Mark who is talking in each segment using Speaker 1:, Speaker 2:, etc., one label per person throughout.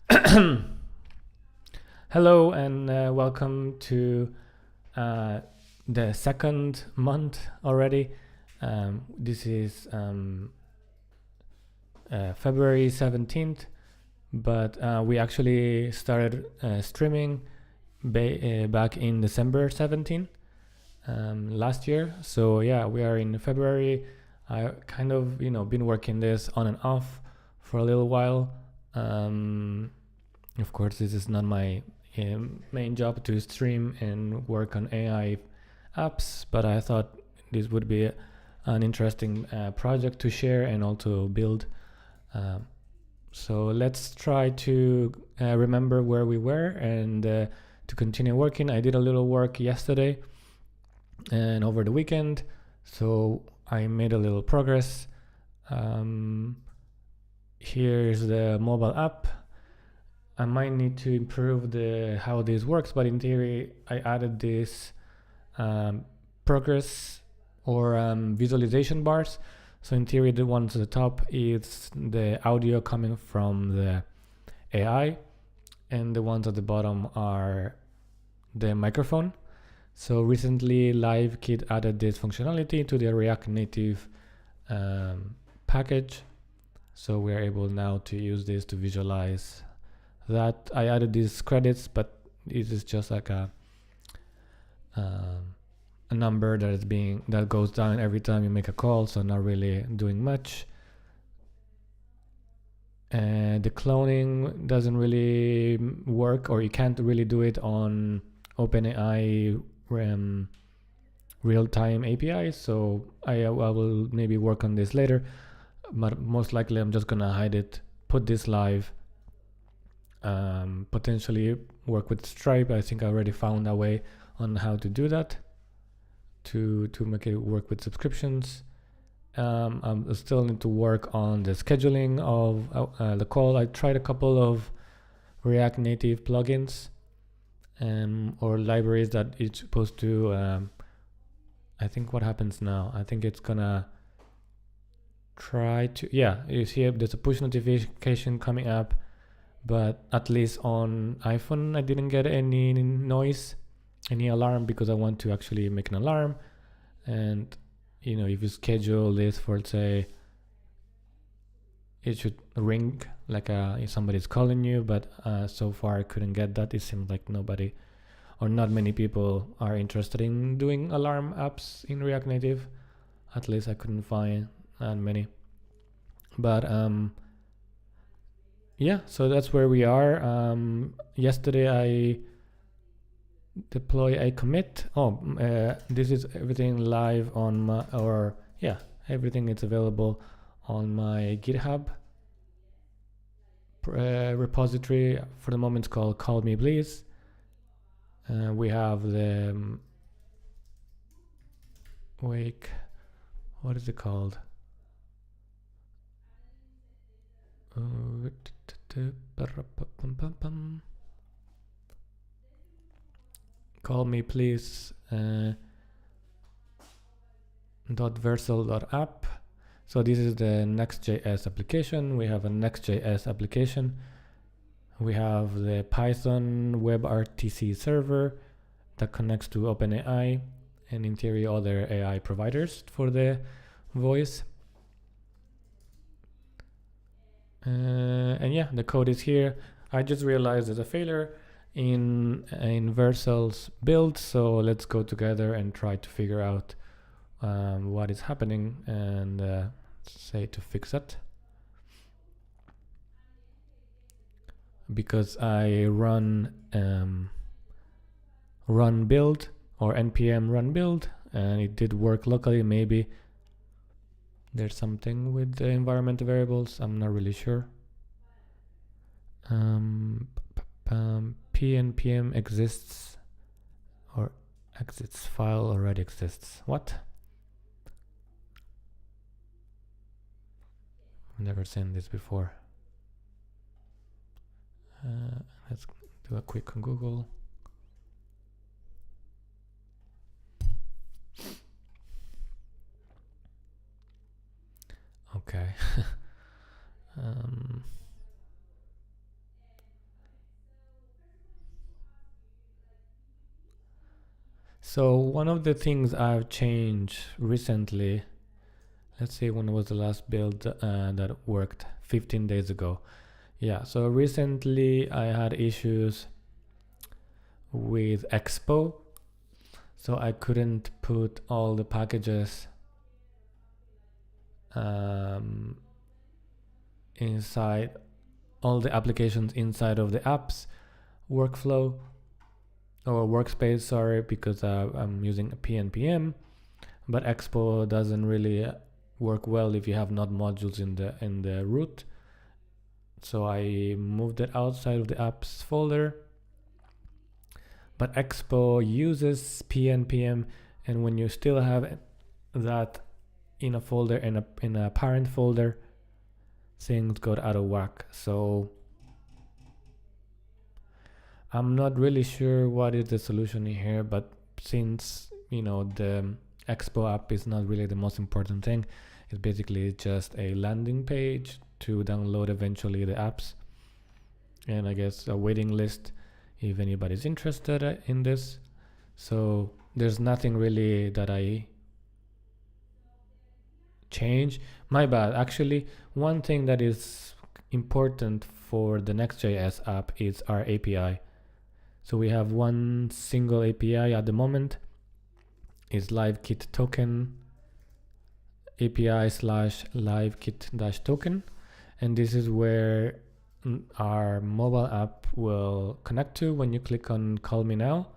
Speaker 1: Hello and welcome to the second month already. This is February 17th, but we actually started streaming back in December 17th last year. So yeah, we are in February. I kind of been working this on and off for a little while. Of course, this is not my main job to stream and work on AI apps, but I thought this would be an interesting project to share and also build. So let's try to remember where we were and to continue working. I did a little work yesterday and over the weekend, so I made a little progress. Here's the mobile app. I might need to improve how this works, but in theory, I added this progress or visualization bars. So in theory, the one to the top is the audio coming from the AI, and the ones at the bottom are the microphone. So recently, LiveKit added this functionality to the React Native package. So we're able now to use this to visualize that. I added these credits, but it is just like a number that goes down every time you make a call, so not really doing much. The cloning doesn't really work, or you can't really do it on OpenAI real-time API, so I will maybe work on this later, but most likely I'm just gonna hide it, put this live, potentially work with Stripe. I think I already found a way on how to do that to make it work with subscriptions. I still need to work on the scheduling of the call. I tried a couple of React Native plugins or libraries that it's supposed to I think what happens now, I think it's gonna try to, you see there's a push notification coming up, but at least on iPhone I didn't get any noise, any alarm, because I want to actually make an alarm. And if you schedule this for, let's say, it should ring like if somebody's calling you, but so far I couldn't get that. It seems like nobody or not many people are interested in doing alarm apps in React Native. At least I couldn't find that many. But yeah, so that's where we are. Yesterday I deploy a commit. This is everything live on my, everything is available on my GitHub repository. For the moment it's called Call Me Please. We have the what is it called? Call Me Please .versal.app. So this is the Next.js application. We have a Next.js application. We have the Python WebRTC server that connects to OpenAI and in theory other AI providers for the voice. And yeah, the code is here. I just realized there's a failure in Versal's build, so let's go together and try to figure out what is happening and say to fix it. Because I run build or npm run build and it did work locally. Maybe there's something with the environment variables, I'm not really sure. pnpm exists or exits file already exists. What? I've never seen this before. Let's do a quick Google. Okay. So one of the things I've changed recently, let's see when was the last build that worked 15 days ago. Yeah, so recently I had issues with Expo. So I couldn't put all the packages inside, all the applications inside of the apps workflow or workspace, sorry, because I'm using a PNPM, but Expo doesn't really work well if you have not modules in the root. So I moved it outside of the apps folder. But Expo uses PNPM, and when you still have that in a folder, in a parent folder, things got out of whack. So I'm not really sure what is the solution here, but since the Expo app is not really the most important thing, it's basically just a landing page to download eventually the apps, and I guess a waiting list if anybody's interested in this. So there's nothing really that I change. My bad. Actually, one thing that is important for the Next.js app is our API. So we have one single API at the moment. Is livekit token API / livekit-token, and this is where our mobile app will connect to. When you click on call me now,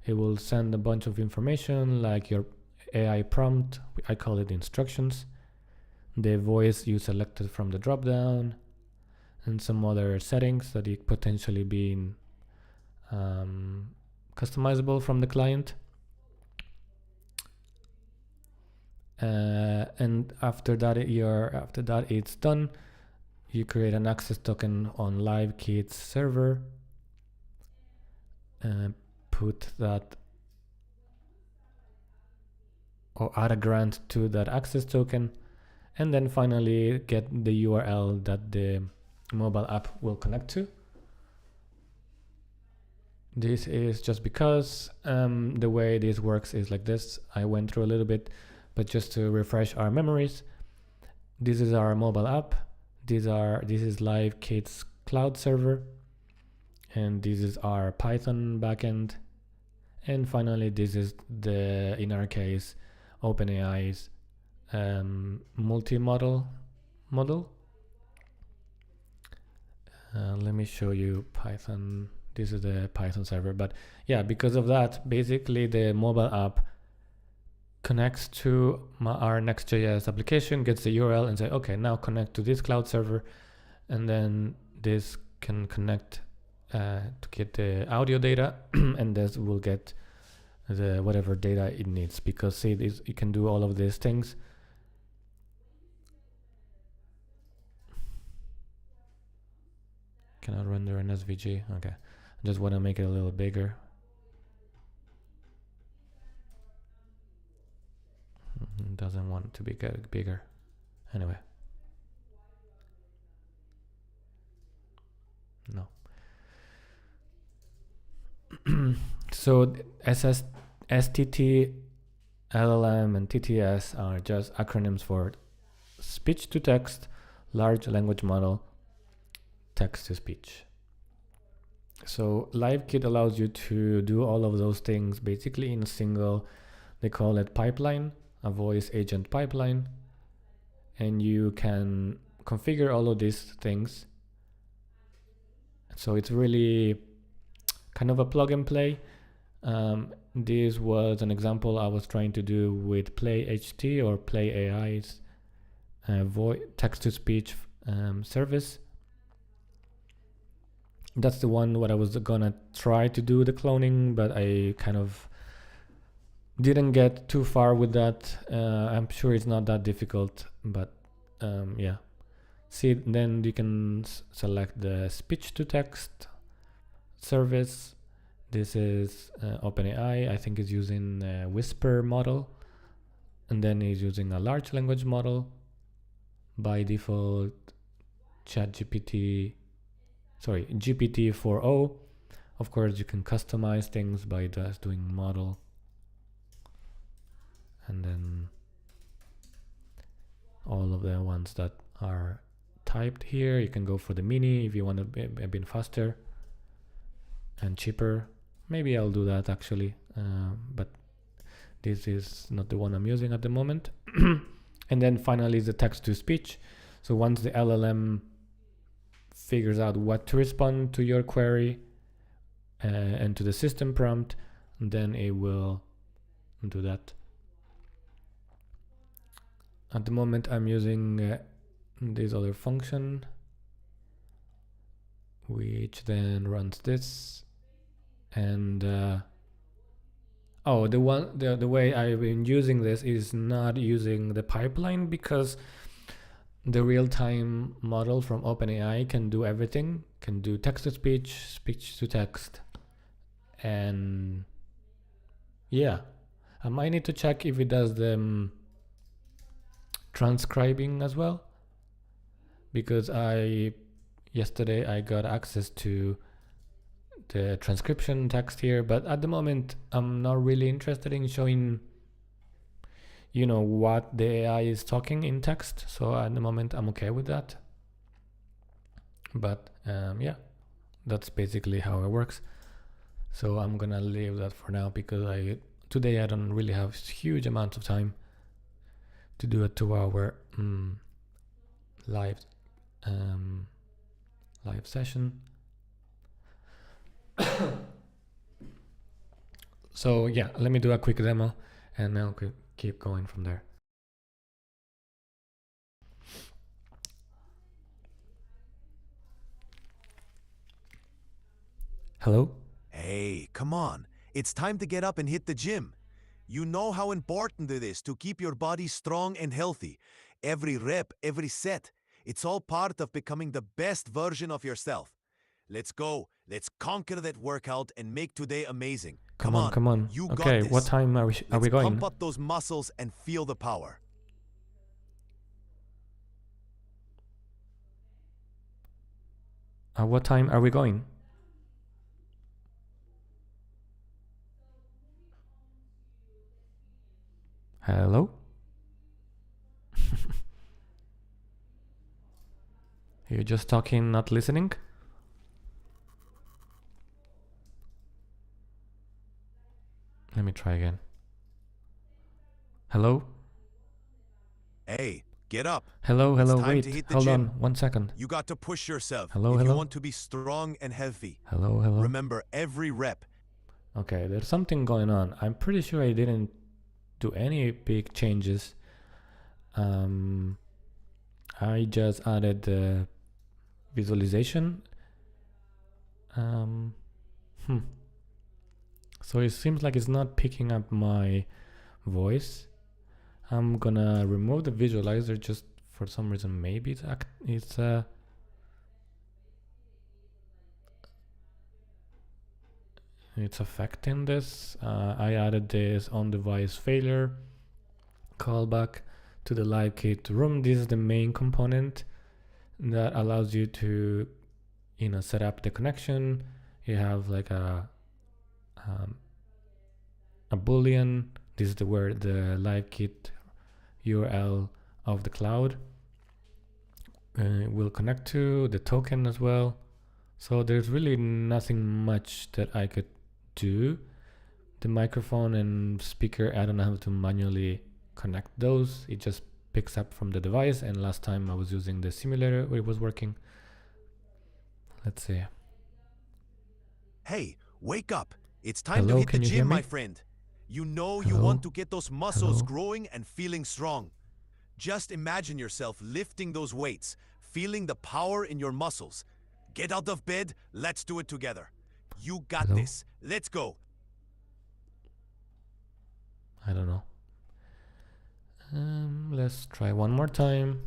Speaker 1: it will send a bunch of information like your AI prompt, I call it instructions, the voice you selected from the dropdown, and some other settings that it potentially be customizable from the client. And after that it's done, you create an access token on livekit's server, put that or add a grant to that access token, and then finally get the URL that the mobile app will connect to. This is just because the way this works is like this. I went through a little bit, but just to refresh our memories, this is our mobile app. This is livekit's cloud server, and this is our Python backend, and finally this is in our case, OpenAI's multi-model model. Let me show you Python. This is the Python server, but yeah, because of that, basically the mobile app connects to our Next.js application, gets the URL and say, okay, now connect to this cloud server, and then this can connect to get the audio data, and this will get the whatever data it needs, because see, you can do all of these things. Cannot render an SVG. Okay, I just want to make it a little bigger. Doesn't want to be bigger. Anyway, no. So STT, LLM, and TTS are just acronyms for speech to text, large language model, text to speech. So livekit allows you to do all of those things basically in a single, they call it pipeline, a voice agent pipeline, and you can configure all of these things. So it's really kind of a plug and play. This was an example I was trying to do with PlayHT or PlayAI's text-to-speech service. That's the one what I was gonna try to do the cloning, but I kind of didn't get too far with that. I'm sure it's not that difficult, but yeah. See, then you can select the speech-to-text service. This is OpenAI. I think is using a Whisper model, and then is using a large language model. By default, GPT 4o. Of course, you can customize things by just doing model and then all of the ones that are typed here. You can go for the mini if you want to be a bit faster and cheaper. Maybe I'll do that actually, but this is not the one I'm using at the moment. And then finally the text-to-speech. So once the LLM figures out what to respond to your query and to the system prompt, then it will do that. At the moment I'm using this other function, which then runs this, and the way I've been using this is not using the pipeline, because the real-time model from OpenAI can do everything, can do text-to-speech, speech-to-text, and yeah, I might need to check if it does the transcribing as well, because yesterday I got access to the transcription text here, but at the moment I'm not really interested in showing, you know, what the AI is talking in text. So at the moment I'm okay with that. But yeah, that's basically how it works. So I'm gonna leave that for now, because today I don't really have huge amounts of time to do a 2-hour live session. So yeah, let me do a quick demo and then I'll keep going from there. Hello?
Speaker 2: Hey, come on. It's time to get up and hit the gym. You know how important it is to keep your body strong and healthy. Every rep, every set, it's all part of becoming the best version of yourself. Let's go. Let's conquer that workout and make today amazing.
Speaker 1: Come on.
Speaker 2: You
Speaker 1: okay,
Speaker 2: got this.
Speaker 1: What time are we going?
Speaker 2: Let's pump up those muscles and feel the power.
Speaker 1: What time are we going? Hello? You're just talking, not listening? Let me try again. Hello?
Speaker 2: Hey, get up.
Speaker 1: Hello, wait, hold
Speaker 2: gym.
Speaker 1: on, 1 second.
Speaker 2: You got to push yourself
Speaker 1: Hello,
Speaker 2: if
Speaker 1: hello?
Speaker 2: you want to be strong and healthy.
Speaker 1: Hello?
Speaker 2: Remember every rep.
Speaker 1: Okay, there's something going on. I'm pretty sure I didn't do any big changes. I just added the visualization. So it seems like it's not picking up my voice. I'm gonna remove the visualizer just for some reason. Maybe it's affecting this. I added this on-device failure callback to the live kit room. This is the main component that allows you to, you know, set up the connection. You have like a boolean. This is the live kit URL of the cloud will connect to the token as well. So there's really nothing much that I could do. The microphone and speaker, I don't have to manually connect those. It just picks up from the device, and last time I was using the simulator where it was working. Let's see.
Speaker 2: Hey, wake up. It's time to hit the gym, my friend. You know you want to get those muscles growing and feeling strong. Just imagine yourself lifting those weights, feeling the power in your muscles. Get out of bed, let's do it together. You got this. Let's go.
Speaker 1: I don't know. Let's try one more time.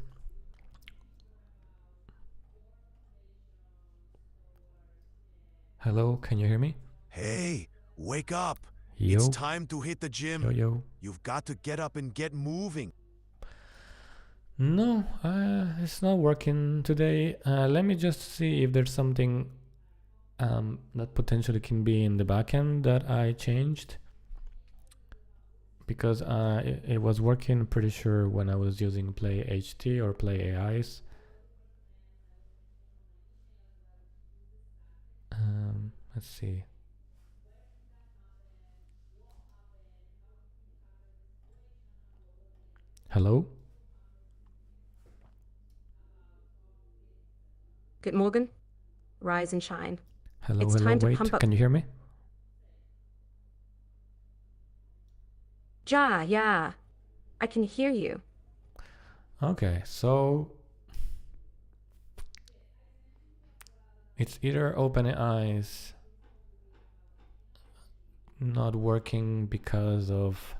Speaker 1: Hello, can you hear me?
Speaker 2: Hey, wake up.
Speaker 1: Yo.
Speaker 2: It's time to hit the gym.
Speaker 1: Yo.
Speaker 2: You've got to get up and get moving.
Speaker 1: No, it's not working today. Let me just see if there's something that potentially can be in the backend that I changed. because it was working pretty sure when I was using Play HT or Play AIs. Let's see. Hello?
Speaker 3: Good morning. Rise and shine.
Speaker 1: Hello,
Speaker 3: It's
Speaker 1: hello,
Speaker 3: time to
Speaker 1: wait,
Speaker 3: pump up.
Speaker 1: can you hear me?
Speaker 3: Yeah, I can hear you.
Speaker 1: Okay, so it's either OpenAI's not working because of...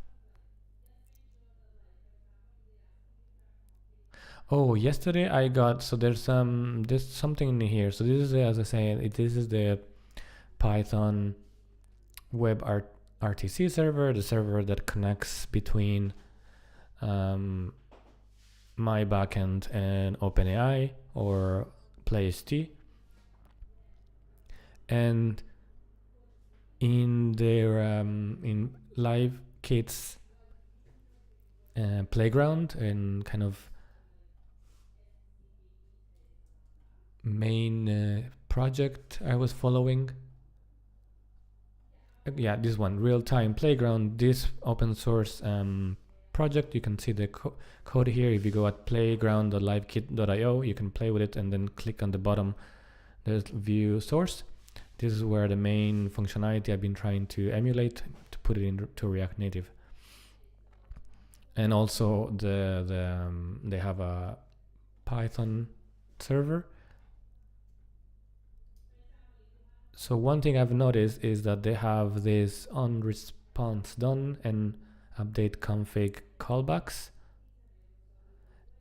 Speaker 1: Oh, yesterday I got, so there's something in here. So this is, as I say, this is the Python web RTC server, the server that connects between my backend and OpenAI or PlayST. And in their in Live Kids playground and kind of main project I was following, yeah, this one, real-time playground, this open source project, you can see the code here. If you go at playground.livekit.io, you can play with it and then click on the bottom, there's view source. This is where the main functionality I've been trying to emulate to put it into React Native. And also they have a Python server. So one thing I've noticed is that they have this onResponse done and update config callbacks.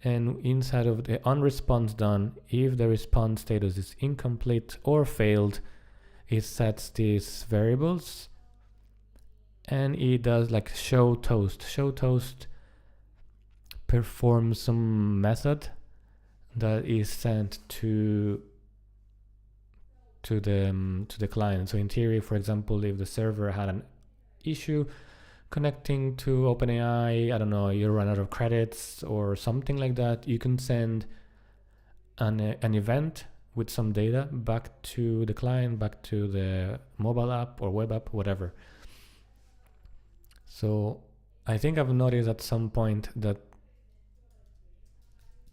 Speaker 1: And inside of the onResponse done, if the response status is incomplete or failed, it sets these variables and it does like show toast. Show toast performs some method that is sent to the client. So in theory, for example, if the server had an issue connecting to OpenAI, I don't know, you run out of credits or something like that, you can send an event with some data back to the client, back to the mobile app or web app, whatever. So I think I've noticed at some point that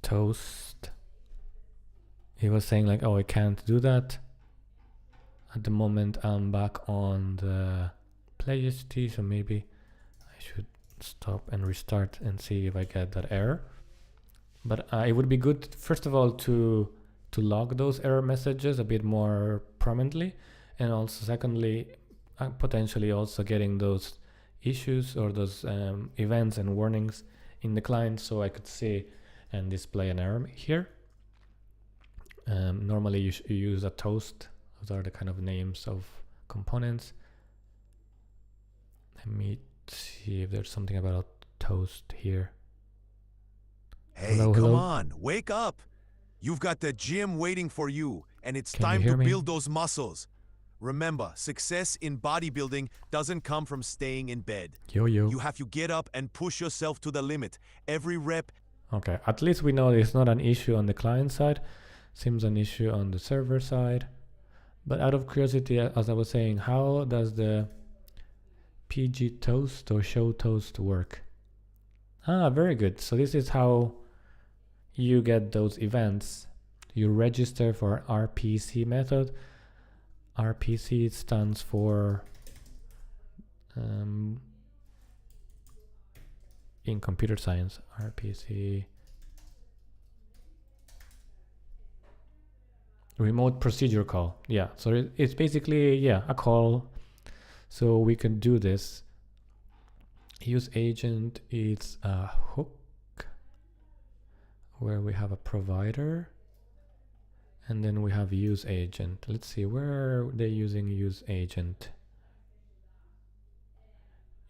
Speaker 1: Toast, he was saying like, oh, I can't do that. At the moment I'm back on the PlayST, so maybe I should stop and restart and see if I get that error. But it would be good, first of all, to log those error messages a bit more prominently, and also secondly, potentially also getting those issues or those events and warnings in the client so I could see and display an error here. Normally you use a toast. Those are the kind of names of components. Let me see if there's something about toast here.
Speaker 2: Hey,
Speaker 1: hello,
Speaker 2: come
Speaker 1: hello?
Speaker 2: on, wake up. You've got the gym waiting for you, and it's
Speaker 1: Can you
Speaker 2: time
Speaker 1: hear
Speaker 2: to
Speaker 1: me?
Speaker 2: build those muscles. Remember, success in bodybuilding doesn't come from staying in bed.
Speaker 1: Yo.
Speaker 2: You have to get up and push yourself to the limit. Every rep.
Speaker 1: Okay, at least we know it's not an issue on the client side. Seems an issue on the server side. But out of curiosity, as I was saying, how does the PG toast or show toast work? Very good. So this is how you get those events. You register for RPC method. RPC stands for in computer science, RPC, remote procedure call. Yeah, so it's basically a call. So we can do this. Use agent is a hook where we have a provider, and then we have use agent. Let's see, where are they using use agent?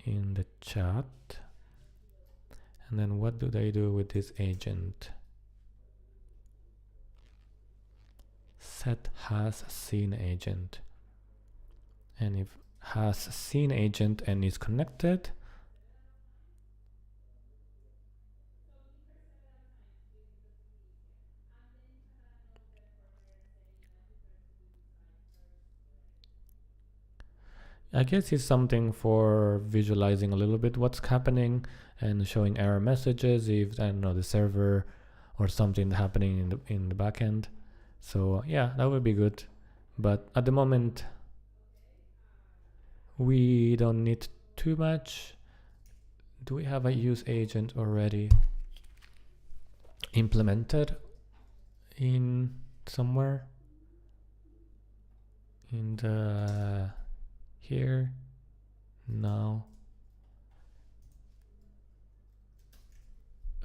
Speaker 1: In the chat. And then what do they do with this agent? Set has seen agent. And if has seen agent and is connected, I guess it's something for visualizing a little bit what's happening and showing error messages if, I don't know, the server or something happening in the backend. So yeah, that would be good. But at the moment, we don't need too much. Do we have a use agent already implemented in somewhere in the here? No.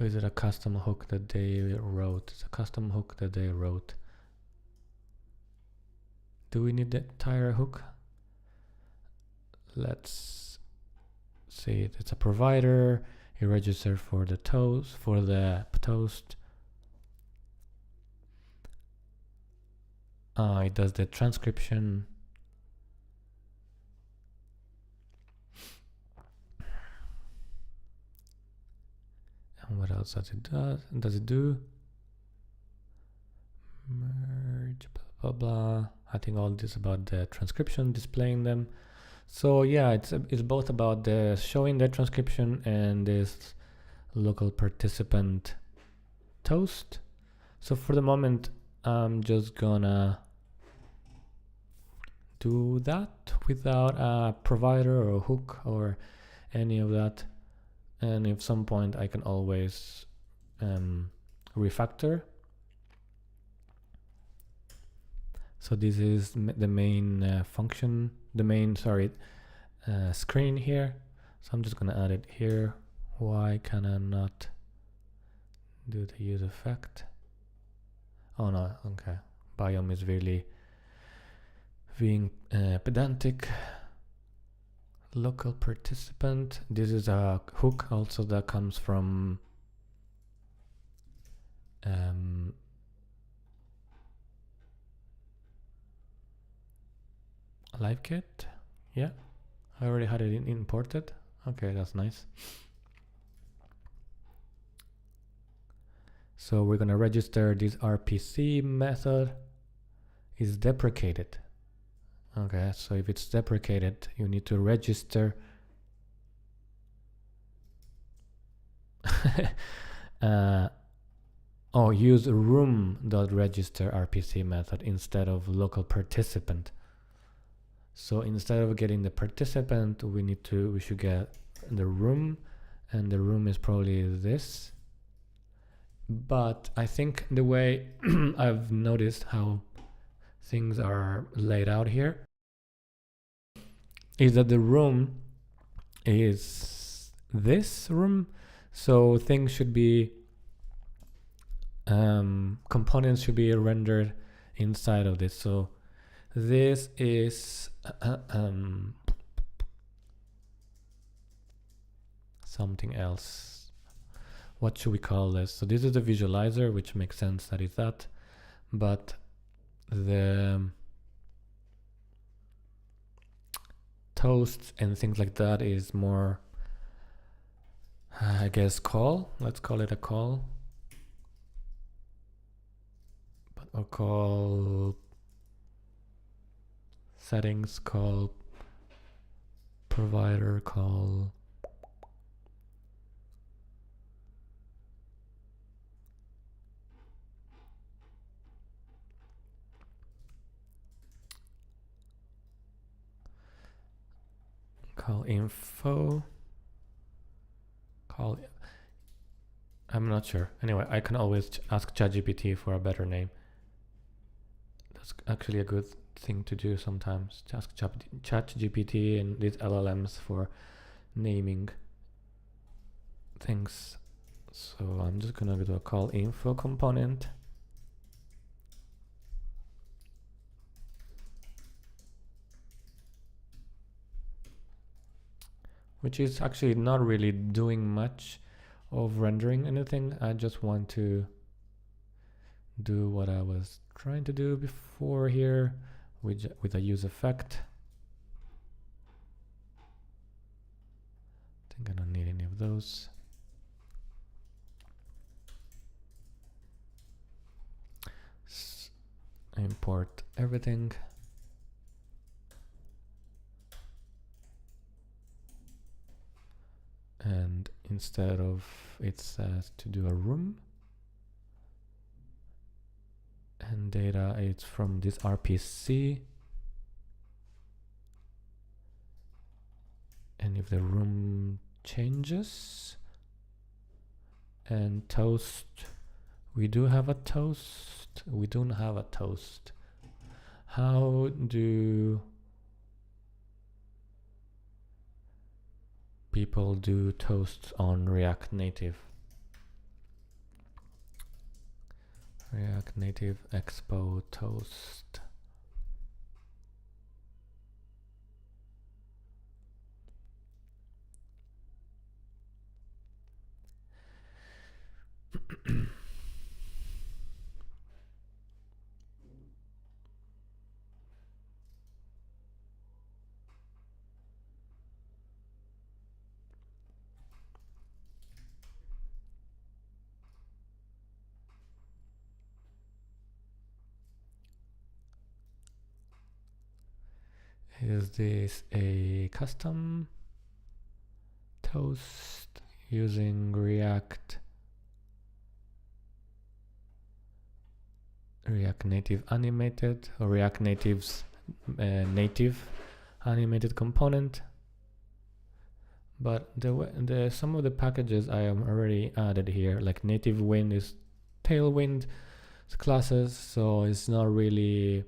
Speaker 1: Or is it a custom hook that they wrote? It's a custom hook that they wrote. Do we need the entire hook? Let's see it. It's a provider. You register for the toast, it does the transcription. And what else does it do? Merge, blah, blah, blah. I think all this about the transcription, displaying them. So yeah, it's both about the showing the transcription and this local participant toast. So for the moment, I'm just gonna do that without a provider or a hook or any of that. And at some point I can always refactor. So this is the main function, the main, screen here. So I'm just gonna add it here. Why can I not do the use effect? Oh no, okay. Biome is really being pedantic. Local participant. This is a hook also that comes from LiveKit. Yeah, I already had it imported. Okay, that's nice. So we're gonna register this RPC method is deprecated. Okay, so if it's deprecated, you need to register use room.register RPC method instead of local participant. So instead of getting the participant, we should get the room, and the room is probably this. But I think the way I've noticed how things are laid out here is that the room is this room, so things should be components should be rendered inside of this. So this is something else. What should we call this? So this is the visualizer, which makes sense that is that, but the toasts and things like that is more, I guess, call. Let's call it a call. But I'll call settings, call provider, call info, I'm not sure. Anyway, I can always ask ChatGPT for a better name. That's actually a good thing to do sometimes, to ask ChatGPT and these LLMs for naming things. So I'm just gonna do a call info component. Which is actually not really doing much of rendering anything. I just want to do what I was trying to do before here with a use effect. I think I don't need any of those. Import everything. and instead of it says to do a room, and data it's from this RPC, and if the room changes, and toast, we do have a toast, we don't have a toast. How do people do toasts on React Native? React Native Expo toast. Is this a custom toast using React Native animated, or React Native's native animated component? But the some of the packages I am already added here, like native wind is Tailwind classes, so it's not really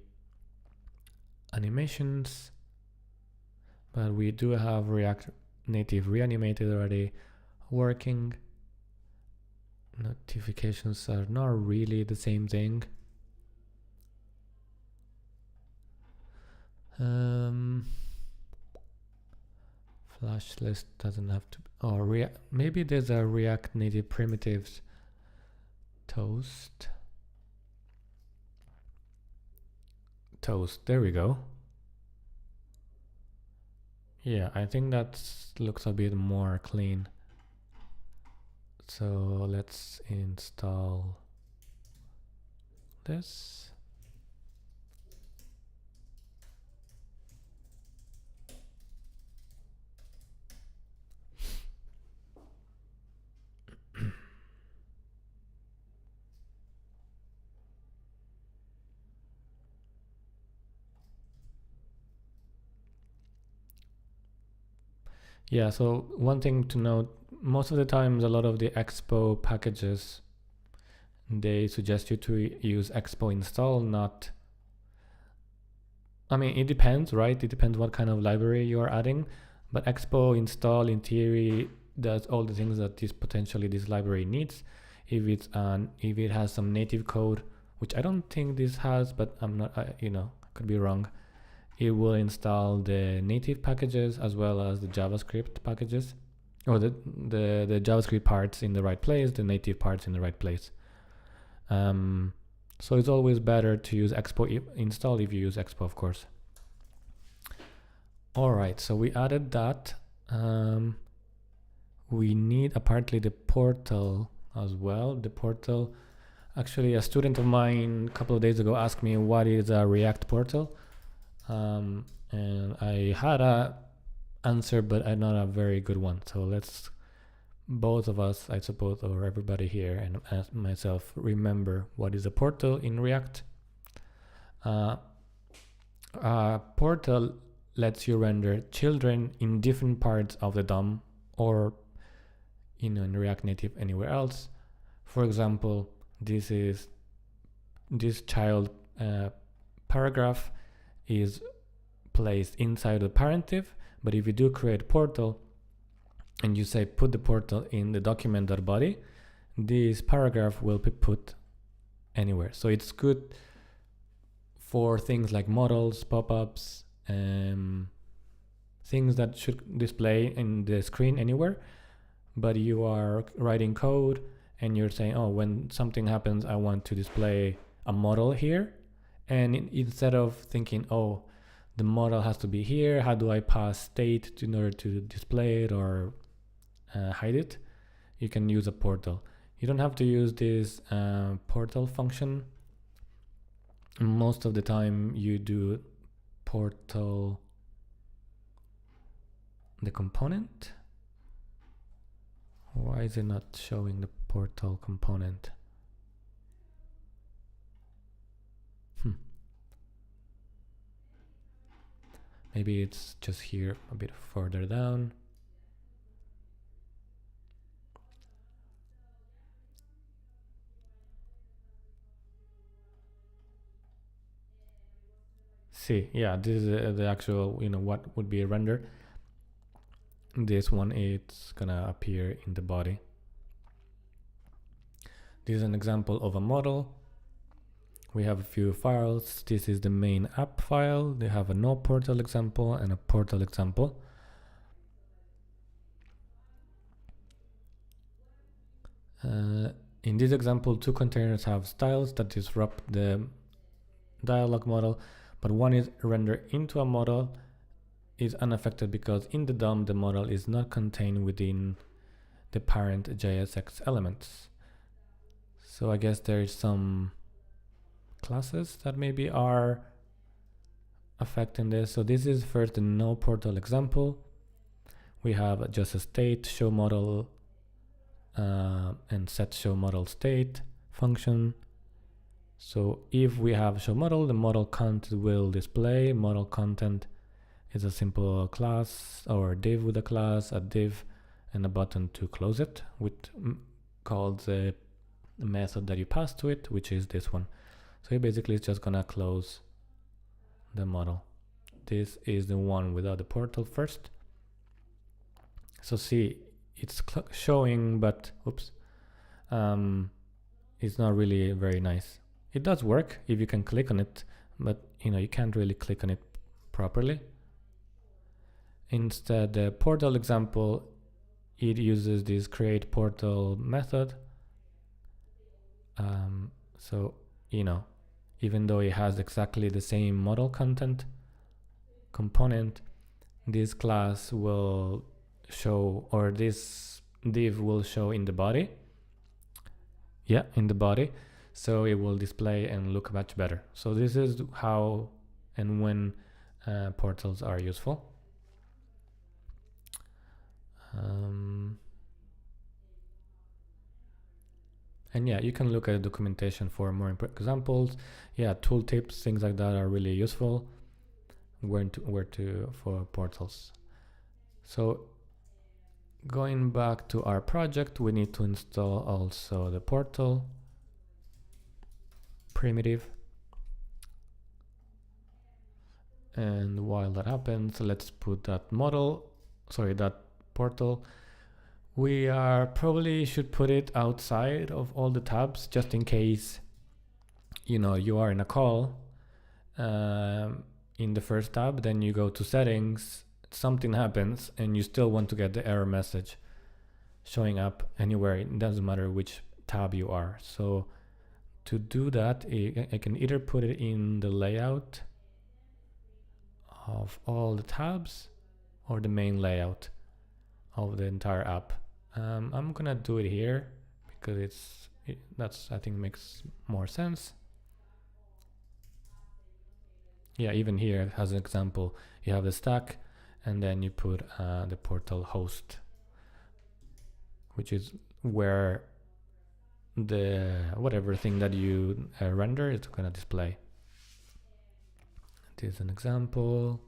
Speaker 1: animations. But we do have React Native reanimated already working. Notifications are not really the same thing. Flash list doesn't have to. Oh, maybe there's a React Native primitives toast. There we go. Yeah, I think that looks a bit more clean. So let's install this. Yeah, so one thing to note, most of the times a lot of the Expo packages, they suggest you to use Expo install, not, I mean, it depends, right? It depends what kind of library you're adding, but Expo install in theory does all the things that this library needs. If it has some native code, which I don't think this has, but I'm not, could be wrong. It will install the native packages as well as the JavaScript packages, or the JavaScript parts in the right place, the native parts in the right place. So it's always better to use Expo install if you use Expo, of course. All right, so we added that. We need apparently the portal as well. The portal, actually, a student of mine a couple of days ago asked me what is a React portal. And I had a answer, but not a very good one. So let's, both of us, I suppose, or everybody here and myself, remember what is a portal in React. A portal lets you render children in different parts of the DOM, or in React Native anywhere else. For example, this child paragraph is placed inside the parentive, but if you do create a portal and you say put the portal in the document.body, this paragraph will be put anywhere. So it's good for things like models, pop-ups, things that should display in the screen anywhere, but you are writing code and you're saying, oh, when something happens, I want to display a model here. And instead of thinking, oh, the model has to be here, how do I pass state in order to display it or hide it, you can use a portal. You don't have to use this portal function. Most of the time you do portal the component, Why is it not showing the portal component? Maybe it's just here a bit further down. See, yeah, this is the actual, what would be a render. This one, it's gonna appear in the body. This is an example of a model. We have a few files. This is the main app file. They have a no portal example and a portal example. In this example, two containers have styles that disrupt the dialog model, but one is rendered into a model is unaffected because in the DOM the model is not contained within the parent JSX elements. So I guess there is some classes that maybe are affecting this. So this is first the no portal example. We have just a state show model and set show model state function. So if we have show model, the model content will display. Model content is a simple class or div with a class, a div, and a button to close it, with called the method that you pass to it, which is this one. So basically it's just gonna close the model. This is the one without the portal first. So see, it's showing, but oops, it's not really very nice. It does work if you can click on it, but you can't really click on it properly. Instead, the portal example, it uses this create portal method. So even though it has exactly the same model content component, this class will show, or this div will show in the body. Yeah, in the body. So it will display and look much better. So this is how and when portals are useful. And yeah, you can look at the documentation for more examples. Yeah, tooltips, things like that are really useful. Where to for portals. So going back to our project, we need to install also the portal primitive. And while that happens, let's put that that portal. We probably should put it outside of all the tabs, just in case you are in a call in the first tab, then you go to settings, something happens, and you still want to get the error message showing up anywhere. It doesn't matter which tab you are. So to do that, I can either put it in the layout of all the tabs or the main layout of the entire app. I'm gonna do it here because that's I think makes more sense. Yeah, even here as an example, you have the stack and then you put the portal host, which is where the whatever thing that you render is gonna display. This is an example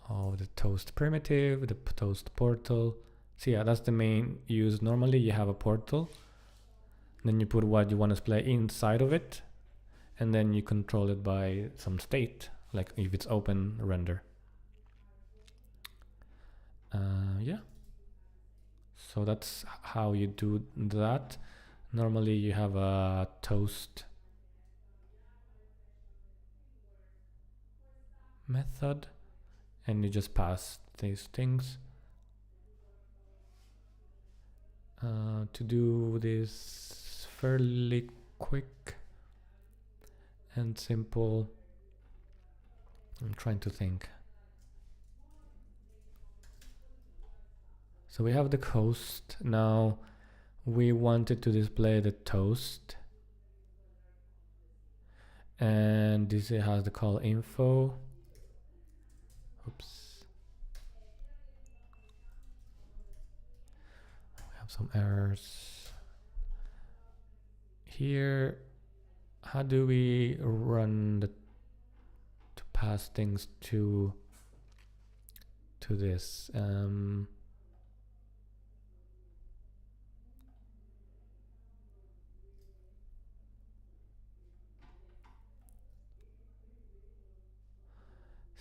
Speaker 1: of the toast primitive, the toast portal. So yeah, that's the main use. Normally you have a portal, then you put what you want to display inside of it, and then you control it by some state, like if it's open, render. Yeah, so that's how you do that. Normally you have a toast method and you just pass these things. To do this fairly quick and simple, I'm trying to think. So we have the host. Now we wanted to display the toast, and this has the call info. Oops. have some errors here. How do we run to pass things to this?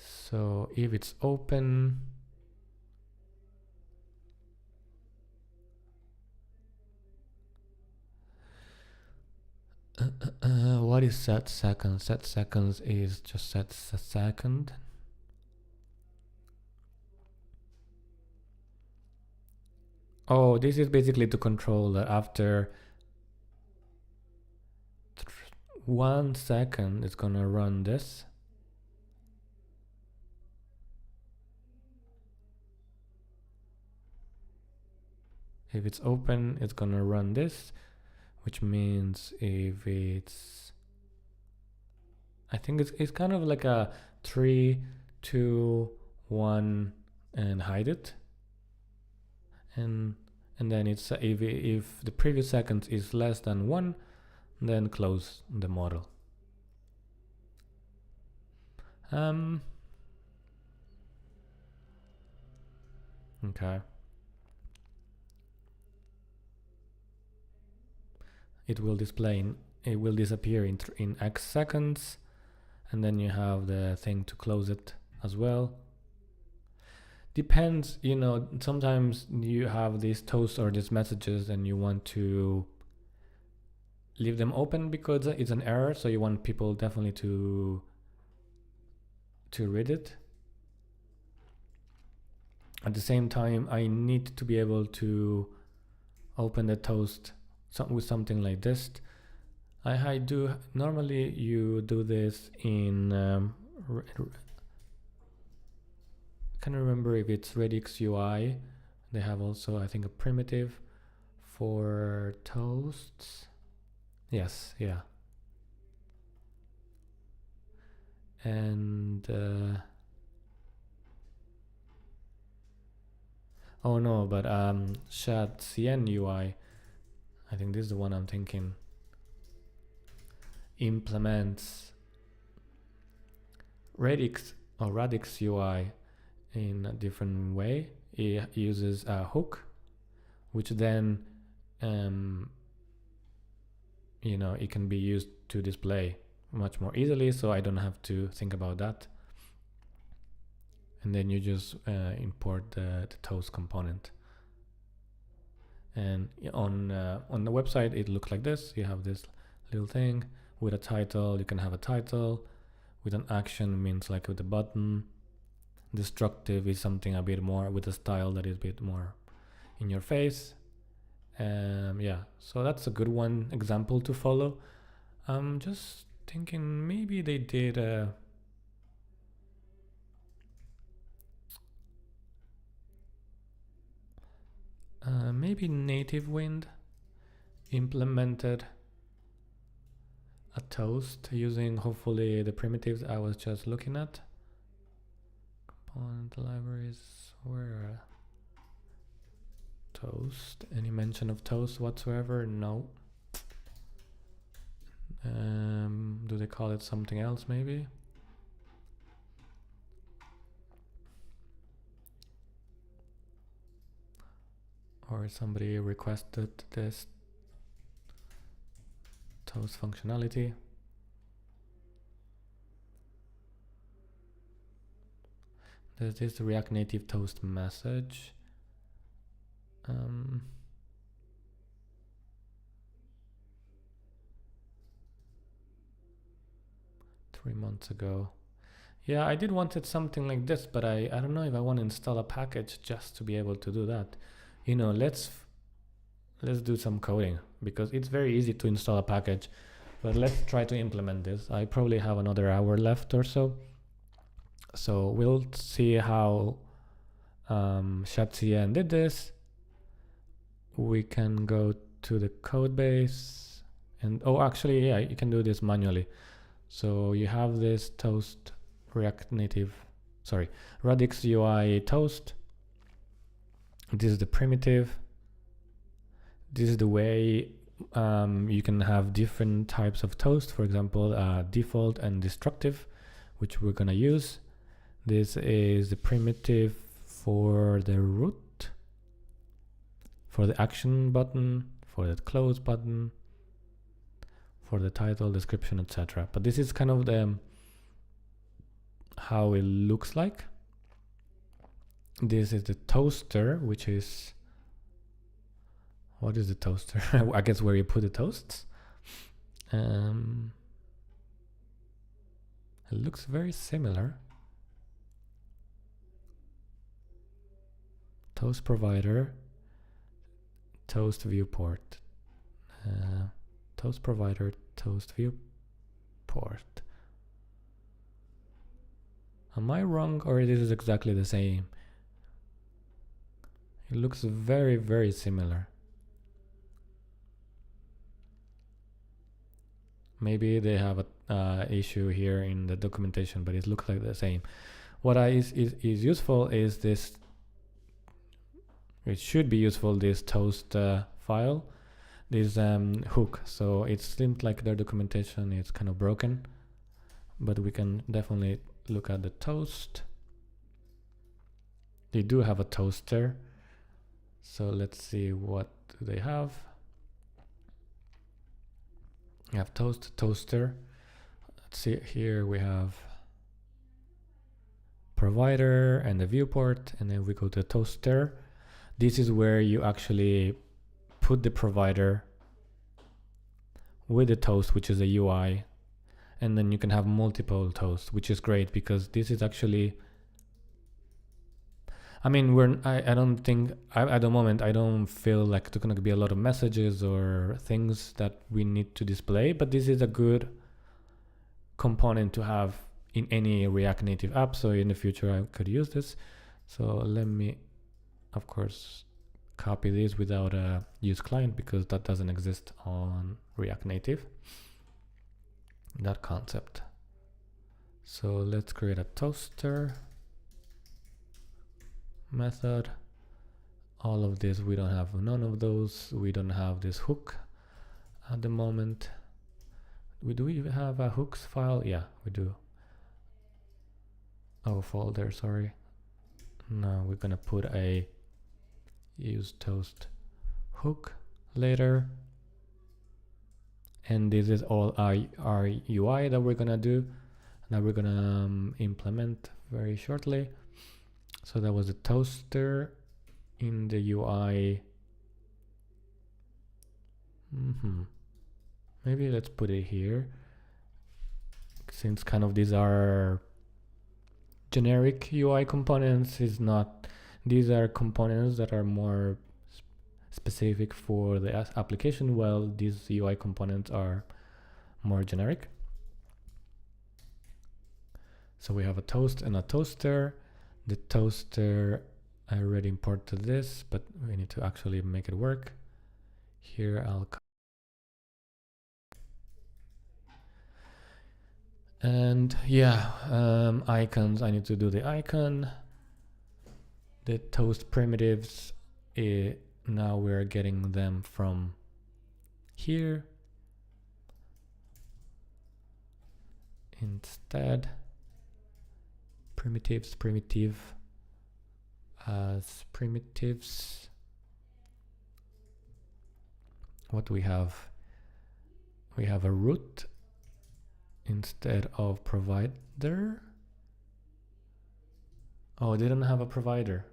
Speaker 1: So if it's open, what is set seconds? Set seconds is just set a second. Oh, this is basically to control that after 1 second it's gonna run this. If it's open, it's gonna run this, which means if it's, I think it's kind of like a 3, 2, 1 and hide it. And then it's if the previous seconds is less than 1, then close the model. Okay. It will disappear in X seconds, and then you have the thing to close it as well. Depends, you know, sometimes you have these toasts or these messages and you want to leave them open because it's an error, so you want people definitely to read it. At the same time, I need to be able to open the toast with something like this. I do normally you do this in can't remember if it's Redux UI. They have also, I think, a primitive for toasts. Yes, yeah. And oh no, but Chat-CN UI, I think this is the one I'm thinking, implements Radix UI in a different way. It uses a hook, which then you know, it can be used to display much more easily, so I don't have to think about that. And then you just import the toast component. And on the website it looks like this. You have this little thing with a title. You can have a title with an action, means like with a button. Destructive is something a bit more with a style that is a bit more in your face. Yeah, so that's a good one example to follow. I'm just thinking maybe they did maybe Native Wind implemented a toast using hopefully the primitives I was just looking at. Component libraries, where toast, any mention of toast whatsoever? No. Do they call it something else maybe? Or somebody requested this toast functionality. There's this React Native toast message. 3 months ago. Yeah, I did wanted something like this, but I don't know if I want to install a package just to be able to do that. You know, let's do some coding, because it's very easy to install a package, but let's try to implement this. I probably have another hour left or so. So we'll see how Chat-CN did this. We can go to the code base and, oh, actually, yeah, you can do this manually. So you have this toast Radix UI toast. This is the primitive. this is the way you can have different types of toast. For example, default and destructive, which we're gonna use. This is the primitive for the root, for the action button, for the close button, for the title, description, etc. But this is kind of the how it looks like. This is the toaster, which is, what is the toaster? I guess where you put the toasts. It looks very similar. Toast provider, toast viewport, toast provider, toast viewport. Am I wrong, or this is exactly the same? It looks very, very similar. Maybe they have a issue here in the documentation, but it looks like the same. What is useful is this. It should be useful, this toast file, this hook. So it seems like their documentation is kind of broken, but we can definitely look at the toast. They do have a toaster. So let's see what do they have. We have toaster. Let's see, here we have provider and the viewport, and then we go to toaster. This is where you actually put the provider with the toast, which is a UI, and then you can have multiple toasts, which is great because this is actually, I mean, I don't think, at the moment, I don't feel like there's going to be a lot of messages or things that we need to display, but this is a good component to have in any React Native app. So in the future, I could use this. So let me, of course, copy this without a use client because that doesn't exist on React Native, that concept. So let's create a toaster method. All of this, we don't have none of those. We don't have this hook at the moment. Do we have a hooks file? Yeah, we do. Oh, folder, sorry. No, we're gonna put a use toast hook later. And this is all our UI that we're gonna do. Now we're gonna implement very shortly. So that was the toaster in the UI. Maybe let's put it here, since kind of these are generic UI components. Is not, these are components that are more specific for the application, while these UI components are more generic. So we have a toast and a toaster. The toaster, I already imported this, but we need to actually make it work. Here I'll and yeah, icons, I need to do the icon. The toast primitives, now we're getting them from here. Instead, primitive as primitives. What do we have? We have a root instead of provider. Oh, they don't have a provider.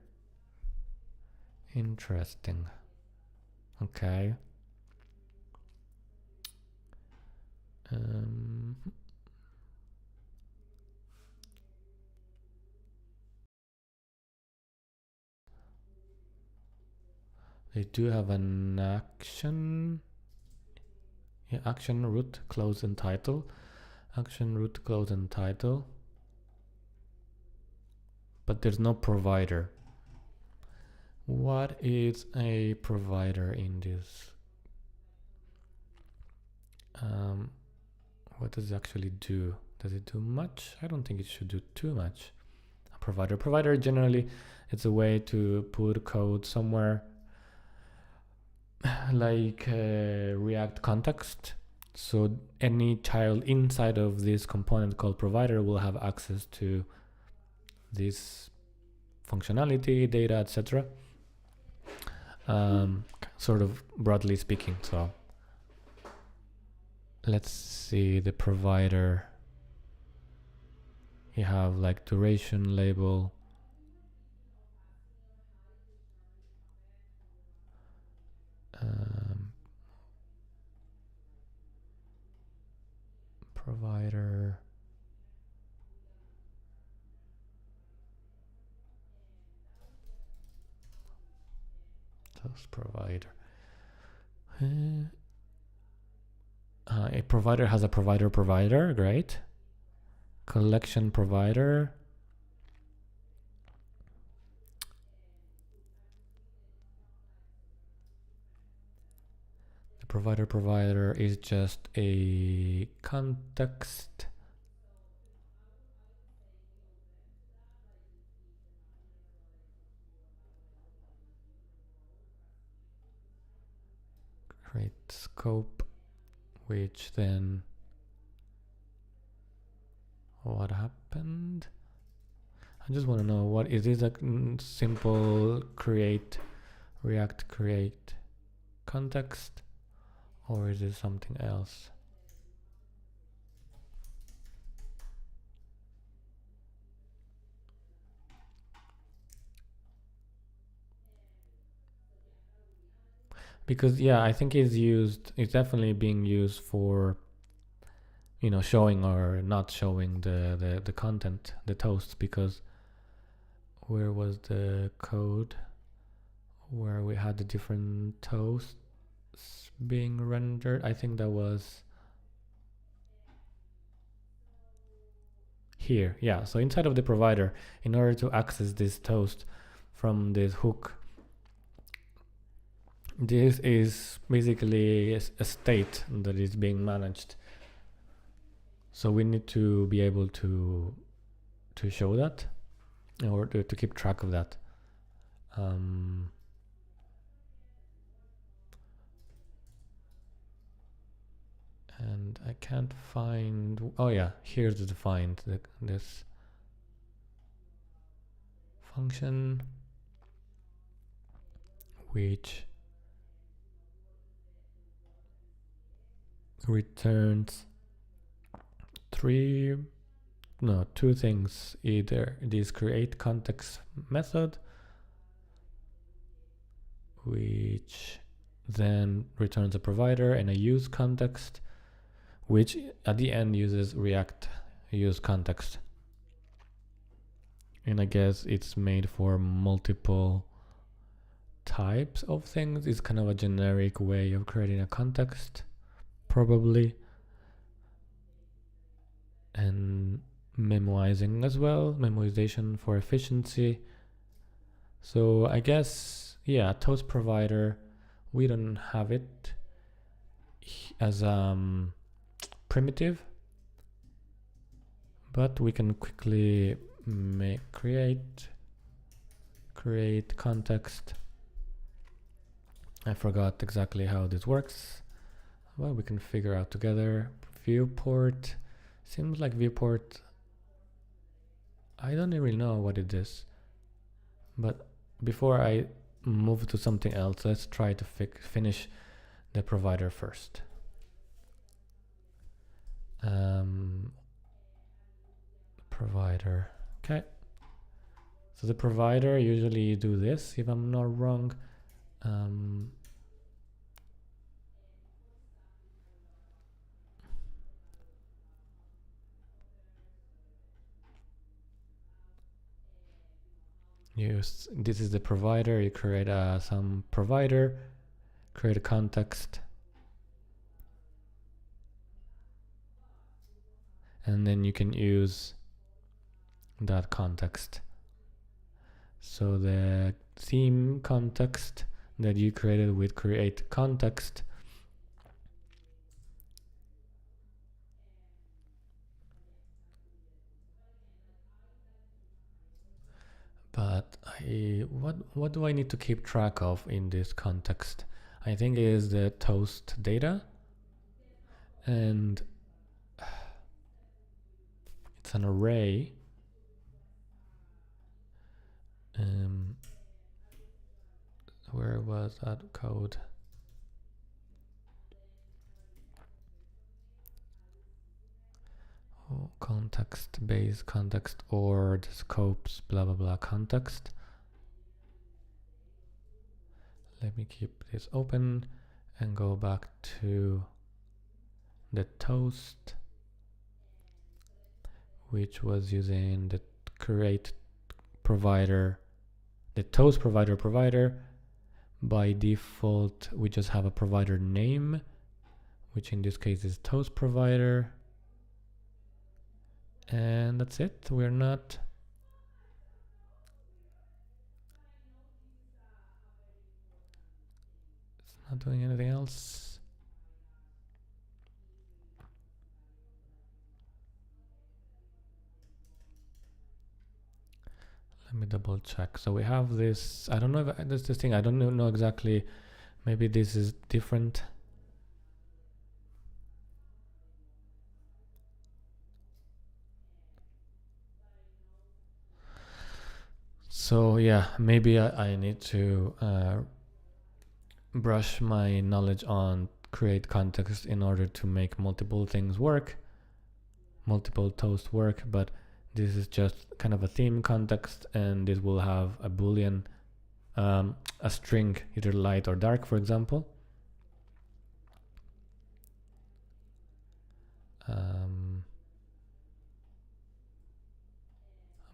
Speaker 1: Interesting. Okay. They do have an action. Yeah, action root close and title. Action root close and title. But there's no provider. What is a provider in this? What does it actually do? Does it do much? I don't think it should do too much. A provider generally, it's a way to put code somewhere like React context. So any child inside of this component called provider will have access to this functionality, data, etc. Sort of broadly speaking. So let's see the provider. You have like duration label. Provider. Toast provider. A provider has a provider, great. Collection provider. The provider is just a context. Create scope, which then what happened? I just want to know what is this, a simple create React create context, or is it something else? Because yeah, I think it's definitely being used for, you know, showing or not showing the content, the toasts, because where was the code where we had the different toasts being rendered? I think that was here. Yeah, so inside of the provider, in order to access this toast from this hook, this is basically a state that is being managed. So we need to be able to show that, or to keep track of that. And I can't find. Oh yeah, here's the defined this function, which returns two things. Either this create context method, which then returns a provider, and a use context, which at the end uses React use context. And I guess it's made for multiple types of things. It's kind of a generic way of creating a context, probably. And memoizing as well, memoization for efficiency. So I guess, yeah, toast provider, we don't have it as primitive, but we can quickly create context. I forgot exactly how this works. Well, we can figure out together. Viewport, seems like viewport, I don't really know what it is, but before I move to something else, let's try to finish the provider first. Provider, okay. So the provider, usually you do this, if I'm not wrong. This is the provider. You create some provider, create a context, and then you can use that context. So the theme context that you created with create context, but what do I need to keep track of in this context? I think it is the toast data, and it's an array. Where was that code? Oh, context base context or the scopes blah blah blah context. Let me keep this open and go back to the toast, which was using the create provider, the toast provider. By default, we just have a provider name, which in this case is toast provider. And that's it. We're not doing anything else. Let me double check. So we have this, I don't know if that's this thing, I don't know exactly. Maybe this is different. So yeah, maybe I need to brush my knowledge on create context in order to make multiple things work, multiple toast work, but this is just kind of a theme context, and this will have a boolean, a string, either light or dark, for example.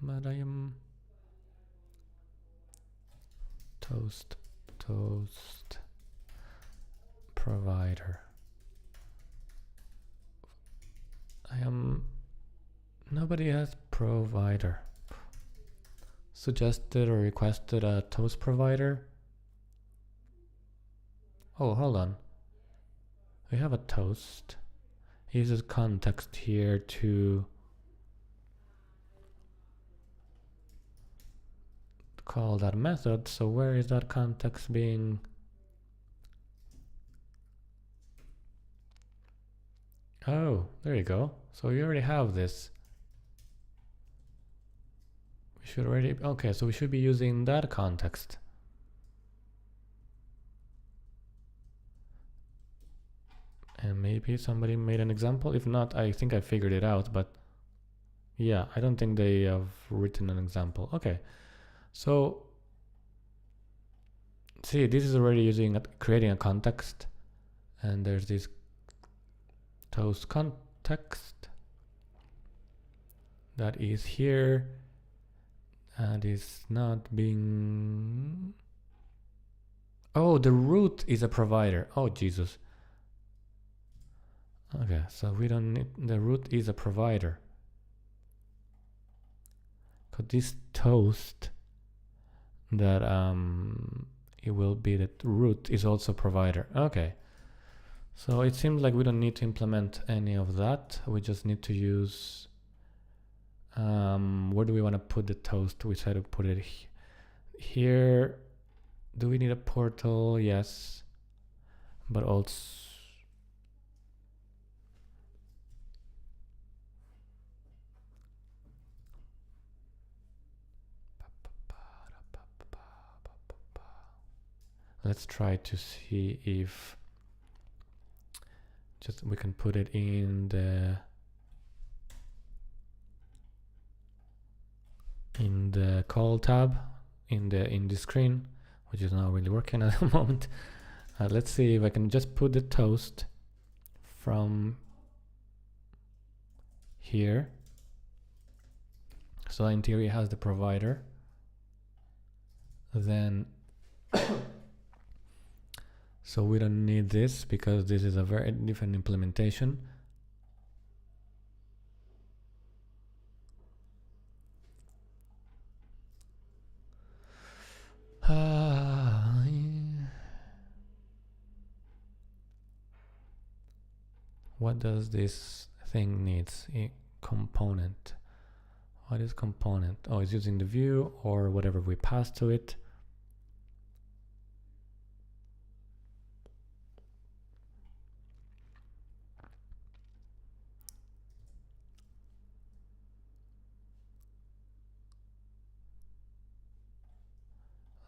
Speaker 1: But I am toast provider. Nobody has provider. Suggested or requested a toast provider. Oh, hold on. We have a toast. It uses context here to call that method. So where is that context being? Oh, there you go. So you already have this. We should already, okay, so we should be using that context. And maybe somebody made an example. If not, I think I figured it out, but yeah, I don't think they have written an example. Okay, so see, this is already using creating a context, and there's this toast context that is here and is not being. Oh, the root is a provider. Oh, Jesus. Okay, so we don't need, the root is a provider. Because this toast that it will be that root is also provider. Okay, so it seems like we don't need to implement any of that. We just need to use where do we want to put the toast? We try to put it here. Do we need a portal? Yes, but also let's try to see if just we can put it in the call tab in the screen, which is not really working at the moment. Let's see if I can just put the toast from here. So in theory it has the provider. Then so we don't need this because this is a very different implementation. What does this thing needs? A component. What is component? Oh, it's using the view or whatever we pass to it.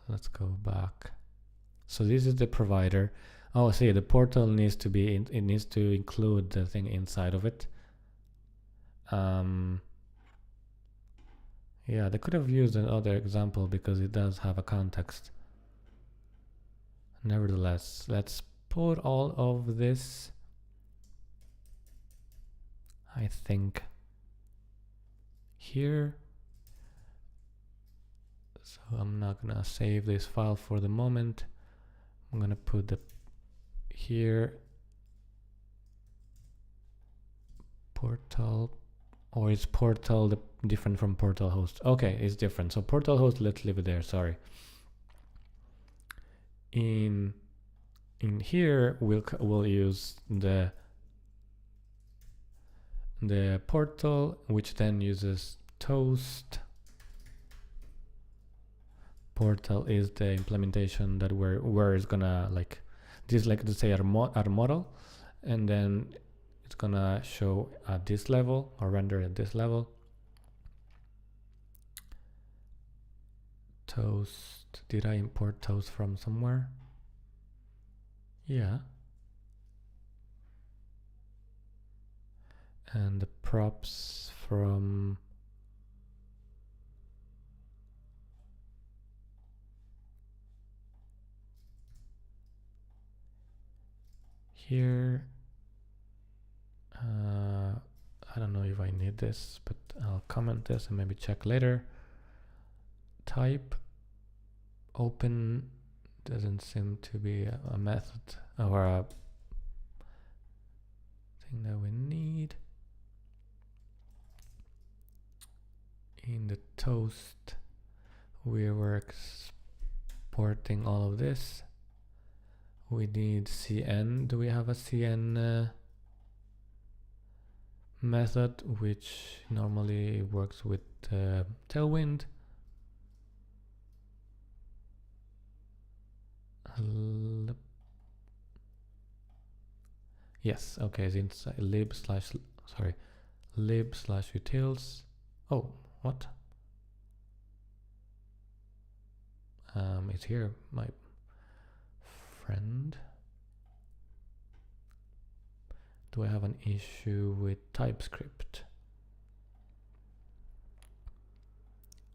Speaker 1: let's go back. So this is the provider. Oh, see, the portal needs to be, it needs to include the thing inside of it. Yeah, they could have used another example because it does have a context. Nevertheless, let's put all of this, I think, here. So I'm not gonna save this file for the moment. I'm gonna put the here portal, or is portal different from portal host? Okay, it's different. So portal host, let's leave it there. Sorry. In here we'll use the portal, which then uses toast. Portal is the implementation that where it's gonna, like, this, like, let's say our model, and then it's gonna show at this level or render at this level. Toast, did I import toast from somewhere? Yeah. And the props from here. I don't know if I need this, but I'll comment this and maybe check later. Type open doesn't seem to be a method or a thing that we need. In the toast, we were exporting all of this. We need cn. Do we have a cn method, which normally works with Tailwind? Yes, okay, it's inside lib/utils. Oh, what? It's here, my friend. Do I have an issue with TypeScript?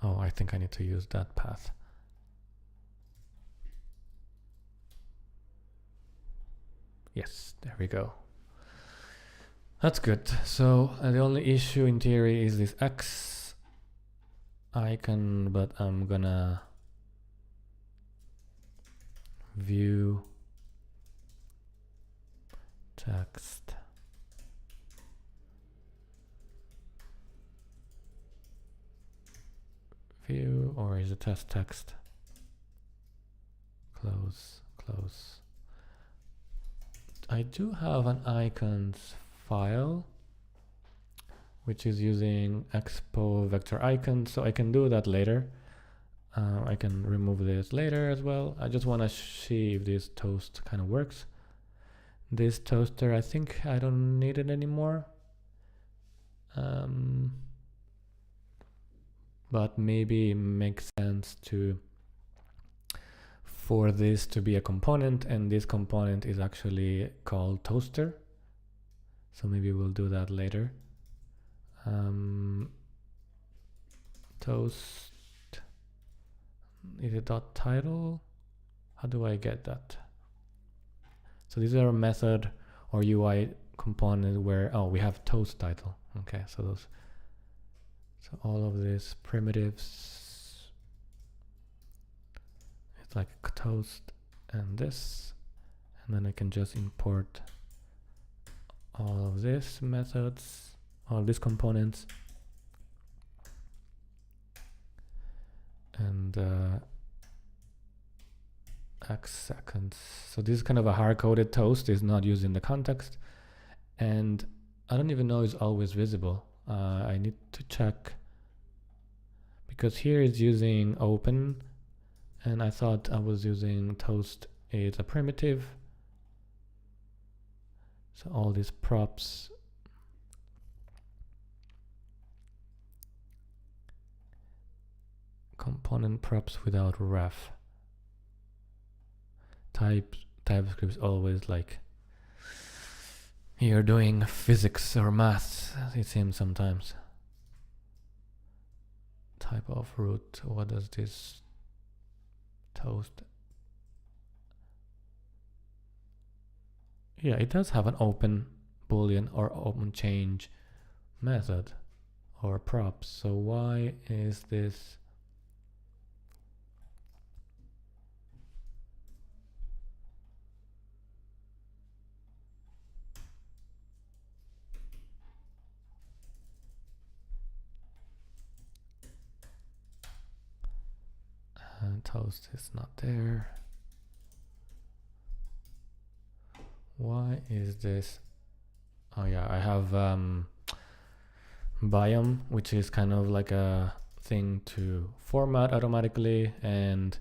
Speaker 1: Oh, I think I need to use that path. Yes, there we go. That's good. So the only issue in theory is this X icon, but I'm gonna view text. View, or is it test text? Close, close. I do have an icons file which is using Expo vector icons, so I can do that later. I can remove this later as well. I just want to see if this toast kind of works. This toaster, I think I don't need it anymore. But maybe it makes sense for this to be a component, and this component is actually called toaster. So maybe we'll do that later. Toast, is it .title? How do I get that? So these are a method or UI component where, oh, we have toast title. Okay, so all of these primitives, it's like toast and this, and then I can just import all of these methods, all these components, and X seconds. So this is kind of a hard-coded toast, is not used in the context, and I don't even know it's always visible. I need to check, because here it's using open, and I thought I was using toast is a primitive. So all these props, component props without ref. TypeScript is always like you're doing physics or maths, it seems sometimes. Type of root, what does this toast? Yeah, it does have an open boolean or open change method or props. So why is this? Toast is not there. Why is this? Oh yeah, I have biome, which is kind of like a thing to format automatically and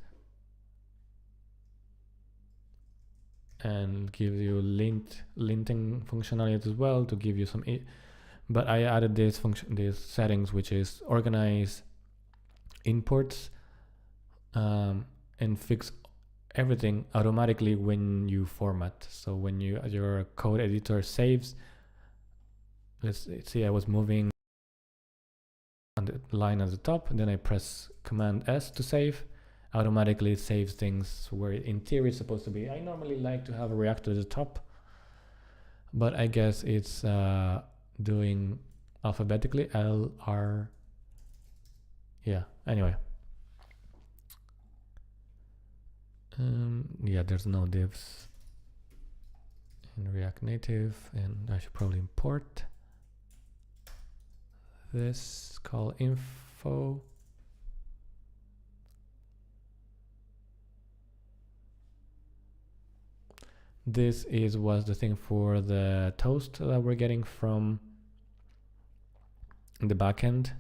Speaker 1: give you linting functionality as well to give you some but I added this function, these settings, which is organize imports and fix everything automatically when you format. So when your code editor saves, let's see, I was moving on the line at the top, and then I press Command S to save. Automatically it saves things where in theory it's supposed to be. I normally like to have a reactor at the top, but I guess it's doing alphabetically L, R. Yeah, anyway. Yeah, there's no divs in React Native, and I should probably import this, call info. This was the thing for the toast that we're getting from the backend,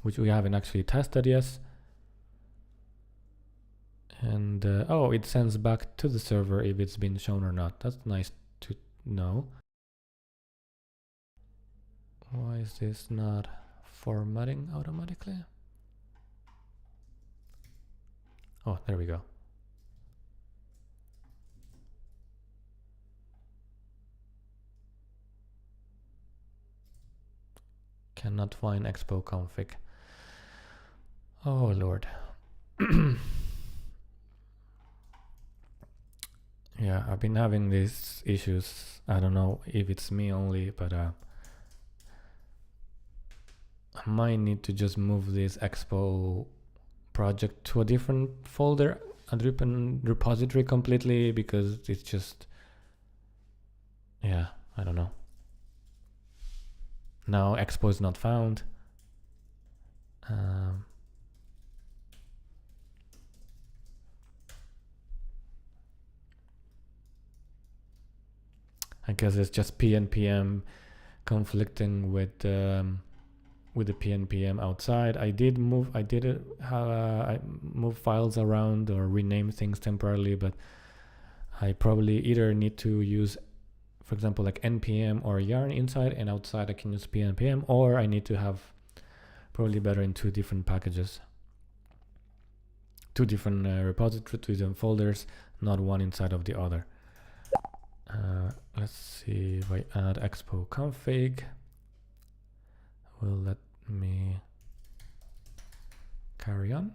Speaker 1: which we haven't actually tested yet. And oh, it sends back to the server if it's been shown or not. That's nice to know. Why is this not formatting automatically? Oh, there we go. Cannot find Expo config. Oh Lord. Yeah, I've been having these issues. I don't know if it's me only, but I might need to just move this Expo project to a different folder, a different repository completely, because it's just, yeah, I don't know. Now Expo is not found. I guess it's just PNPM conflicting with the PNPM outside. I move files around or rename things temporarily, but I probably either need to use, for example, like npm or yarn inside, and outside I can use PNPM, or I need to have probably better in two different packages, two different repositories, two different folders, not one inside of the other. Let's see if I add Expo config. Will let me carry on.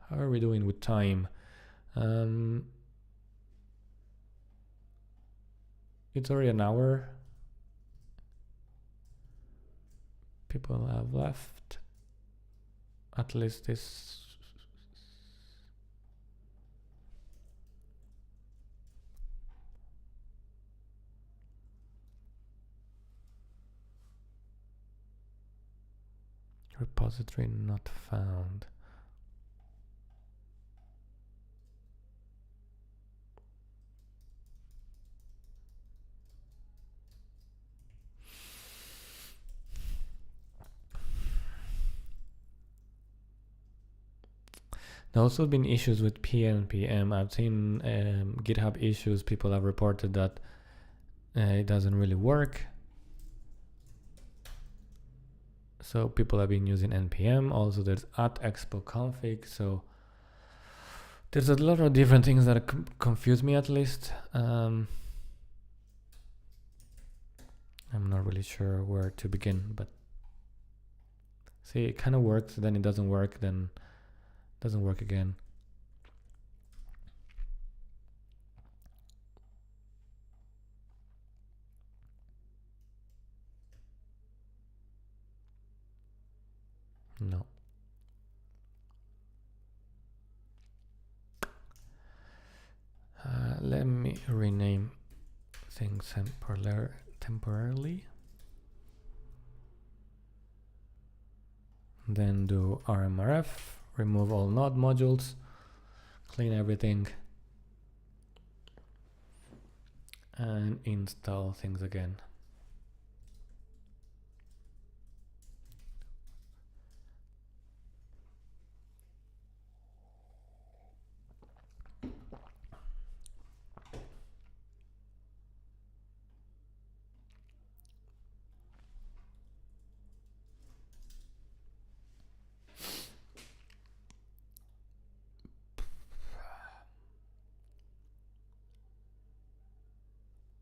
Speaker 1: How are we doing with time? It's already an hour. People have left. At least this. Repository not found. There also been issues with PNPM. I've seen GitHub issues. People have reported that it doesn't really work. So people have been using npm. Also, there's @expo config. So There's a lot of different things that confuse me, at least. I'm not really sure where to begin, but see, it kind of works, then it doesn't work, then it doesn't work again. No. Let me rename things temporarily. Then do RMRF, remove all node modules, clean everything, and install things again.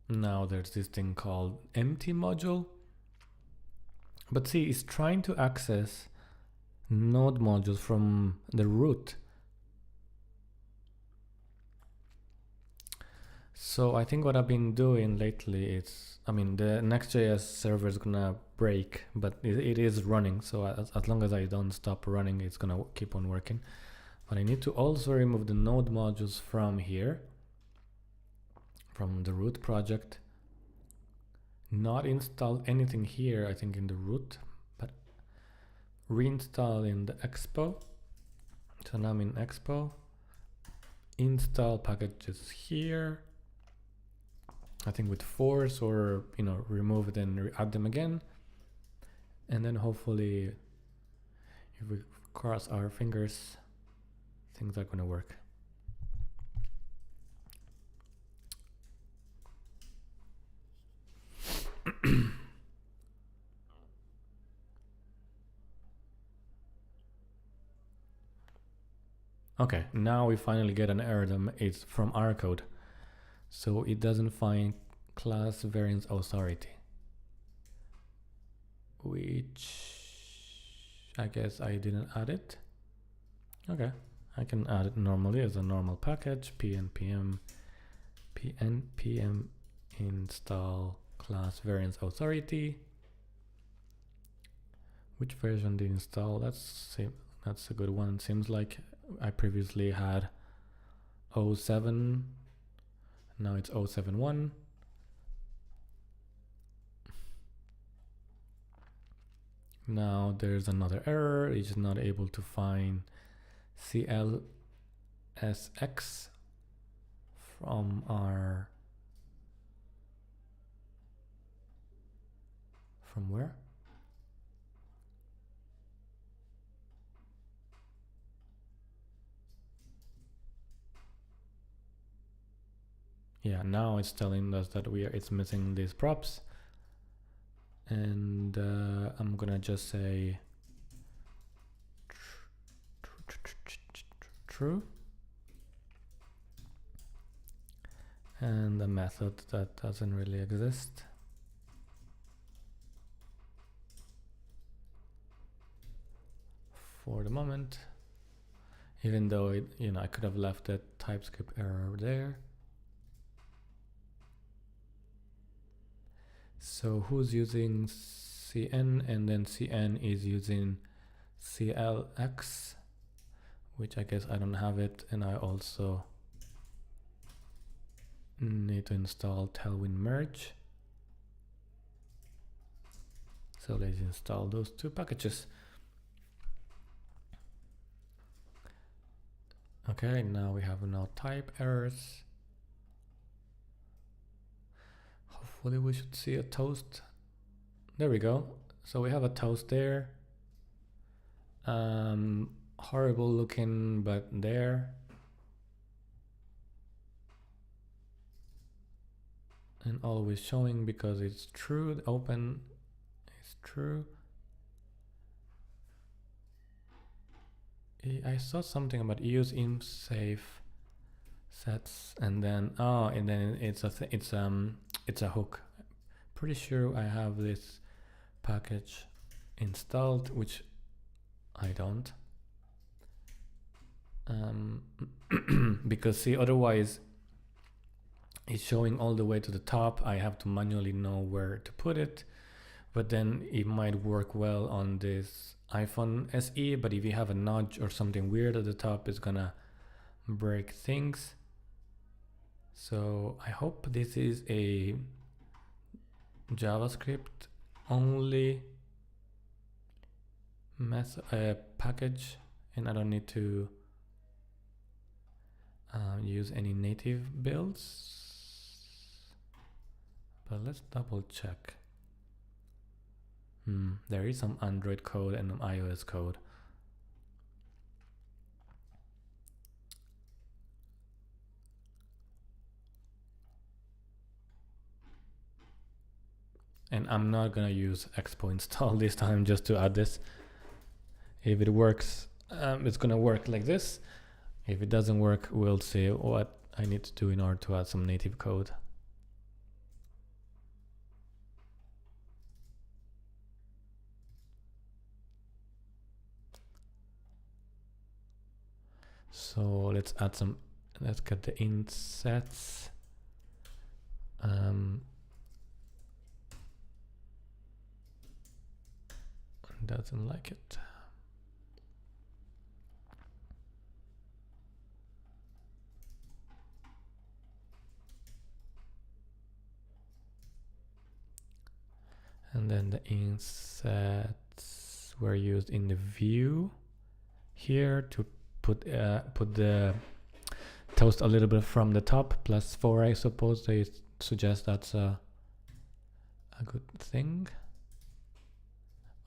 Speaker 1: Now there's this thing called empty module. But see, it's trying to access node modules from the root. So I think what I've been doing lately is, I mean, the Next.js server is gonna break, but it is running. So as long as I don't stop running, it's gonna keep on working. But I need to also remove the node modules from here, from the root project. Not install anything here, I think, in the root, but reinstall in the Expo. So now I'm in Expo. Install packages here. I think with force, or remove it and add them again. And then hopefully, if we cross our fingers, things are gonna work. Okay, now we finally get an error that it's from our code. So it doesn't find class variance authority, which I guess I didn't add it. Okay, I can add it normally as a normal package, pnpm install class variance authority. Which version did install? That's a good one. Seems like I previously had 07, now it's 071. Now there's another error, it's not able to find CLSX from where? Yeah, now it's telling us that it's missing these props, and I'm gonna just say true, and a method that doesn't really exist. For the moment, even though I could have left that TypeScript error there. So who's using CN, and then CN is using CLX, which I guess I don't have it, and I also need to install Tailwind merge. So let's install those two packages. Okay, now we have no type errors. Hopefully we should see a toast. There we go. So we have a toast there. Horrible looking, but there. And always showing because it's true. The open is true. I saw something about use in safe sets, and then it's a hook. Pretty sure I have this package installed, which I don't. Because see, otherwise it's showing all the way to the top. I have to manually know where to put it, but then it might work well on this iPhone SE, but if you have a notch or something weird at the top, it's gonna break things. So I hope this is a JavaScript only package, and I don't need to use any native builds, but let's double check. There is some Android code and some iOS code. And I'm not gonna use Expo install this time just to add this. If it works, it's gonna work like this. If it doesn't work, we'll see what I need to do in order to add some native code. So let's get the int sets. Doesn't like it. And then the int sets were used in the view here to put the toast a little bit from the top, +4, I suppose. They suggest that's a good thing.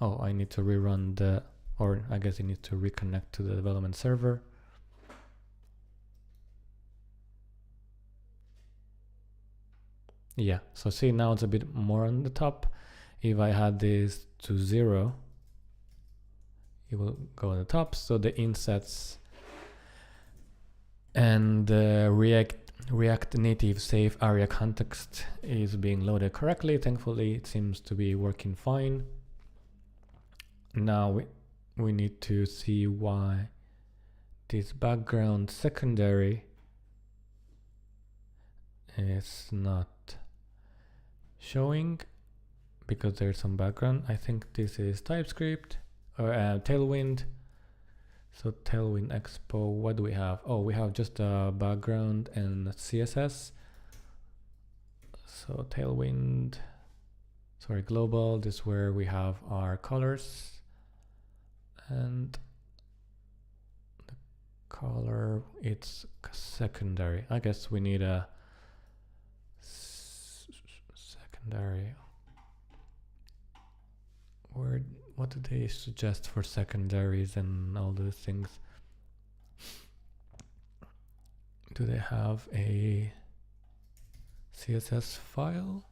Speaker 1: Oh, I need to rerun or I guess I need to reconnect to the development server. Yeah, so see, now it's a bit more on the top. If I had this to 0, it will go on the top. So the int sets and the React Native safe area context is being loaded correctly. Thankfully, it seems to be working fine. Now we need to see why this background secondary is not showing, because there's some background. I think this is TypeScript or Tailwind. So Tailwind Expo, what do we have? Oh, we have just a background and CSS. So Tailwind, sorry, global, this is where we have our colors. And the color, it's secondary. I guess we need a secondary. What do they suggest for secondaries and all those things? Do they have a CSS file?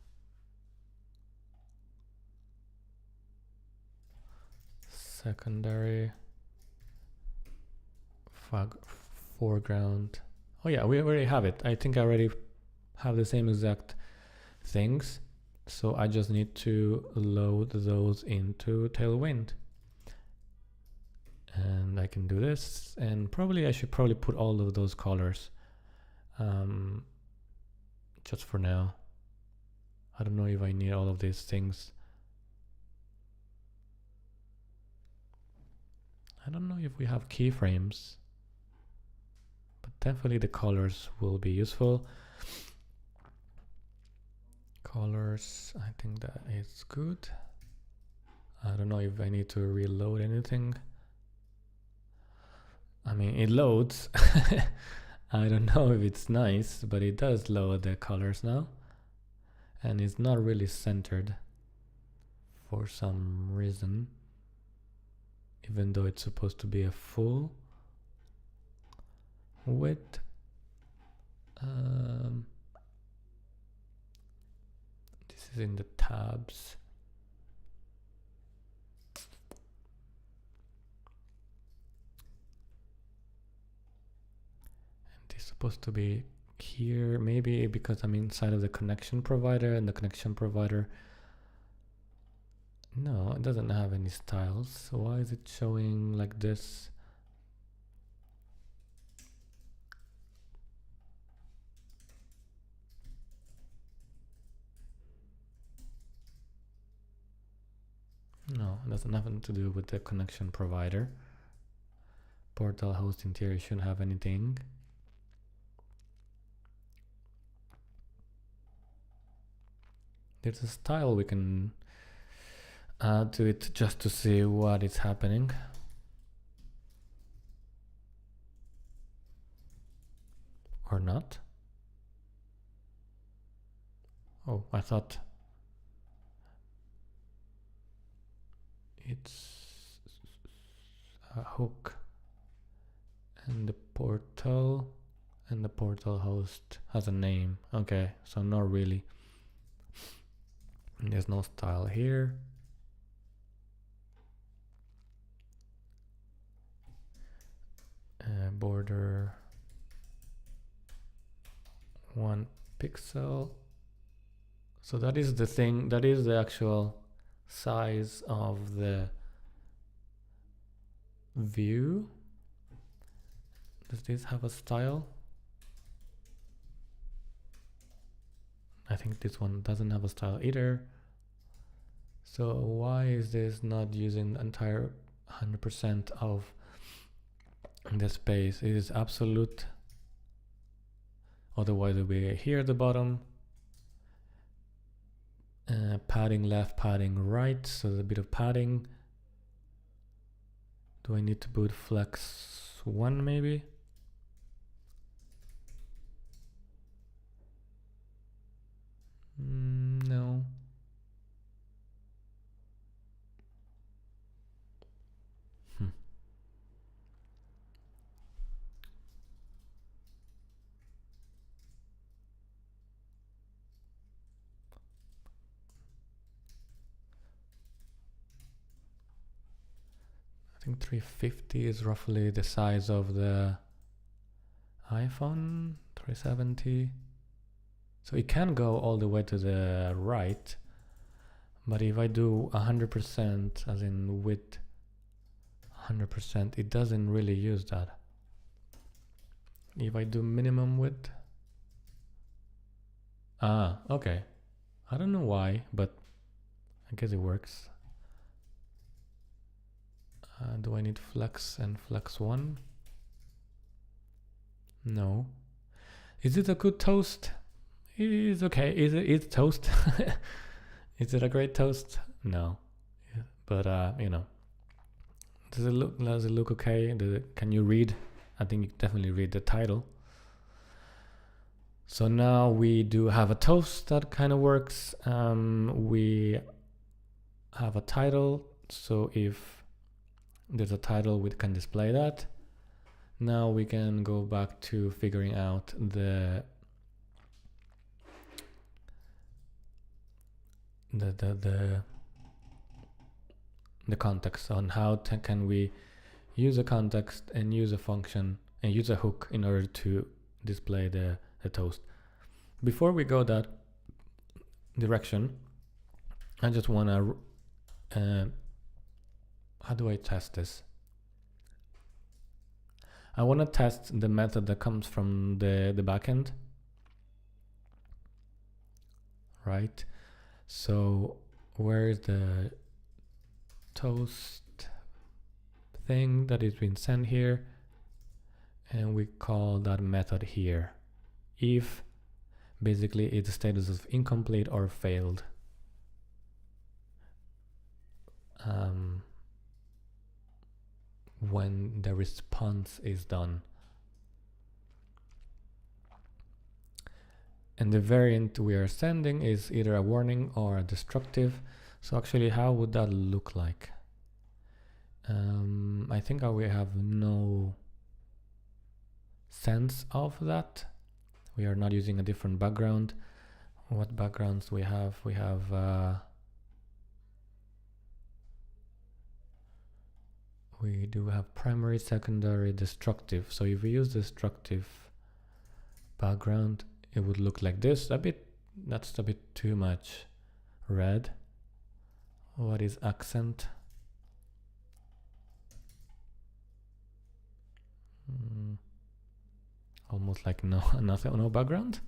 Speaker 1: Secondary foreground. Oh yeah, we already have it. I think I already have the same exact things. So I just need to load those into Tailwind. And I can do this, and I should probably put all of those colors just for now. I don't know if I need all of these things. I don't know if we have keyframes, but definitely the colors will be useful. Colors, I think that is good. I don't know if I need to reload anything. I mean, it loads. I don't know if it's nice, but it does load the colors now. And it's not really centered for some reason, even though it's supposed to be a full width. This is in the tabs. supposed to be here, maybe because I'm inside of the connection provider, and the connection provider, no, it doesn't have any styles. So why is it showing like this? No, it doesn't have anything to do with the connection provider. Portal host interior shouldn't have anything. There's a style we can add to it just to see what is happening. Or not. Oh, I thought it's a hook and the portal host has a name. Okay, so not really. There's no style here. Border 1 pixel. So that is the thing, that is the actual size of the view. Does this have a style? I think this one doesn't have a style either. So why is this not using the entire 100% of the space? It is absolute. Otherwise it will be here at the bottom. Padding left, padding right, so there's a bit of padding. Do I need to put flex 1 maybe? No. I think 350 is roughly the size of the iPhone, 370. So it can go all the way to the right, but if I do 100%, as in width 100%, it doesn't really use that. If I do minimum width, okay. I don't know why, but I guess it works. Do I need flex and flex 1? No. Is it a good toast? It is okay. Is it toast? Is it a great toast? No. Yeah. But you know, does it look okay? Can you read? I think you definitely read the title. So now we do have a toast that kind of works. We have a title. So if there's a title, we can display that. Now we can go back to figuring out the context on how can we use a context and use a function and use a hook in order to display the toast. Before we go that direction, I just want to how do I test this? I want to test the method that comes from the backend, right? So where is the toast thing that is being sent here? And we call that method here. If basically it's a status of incomplete or failed. When the response is done. And the variant we are sending is either a warning or a destructive. So actually, how would that look like? I think we have no sense of that. We are not using a different background. What backgrounds we have? We have we do have primary, secondary, destructive. So if we use destructive, background, it would look like this. That's a bit too much red. What is accent? Almost like no background.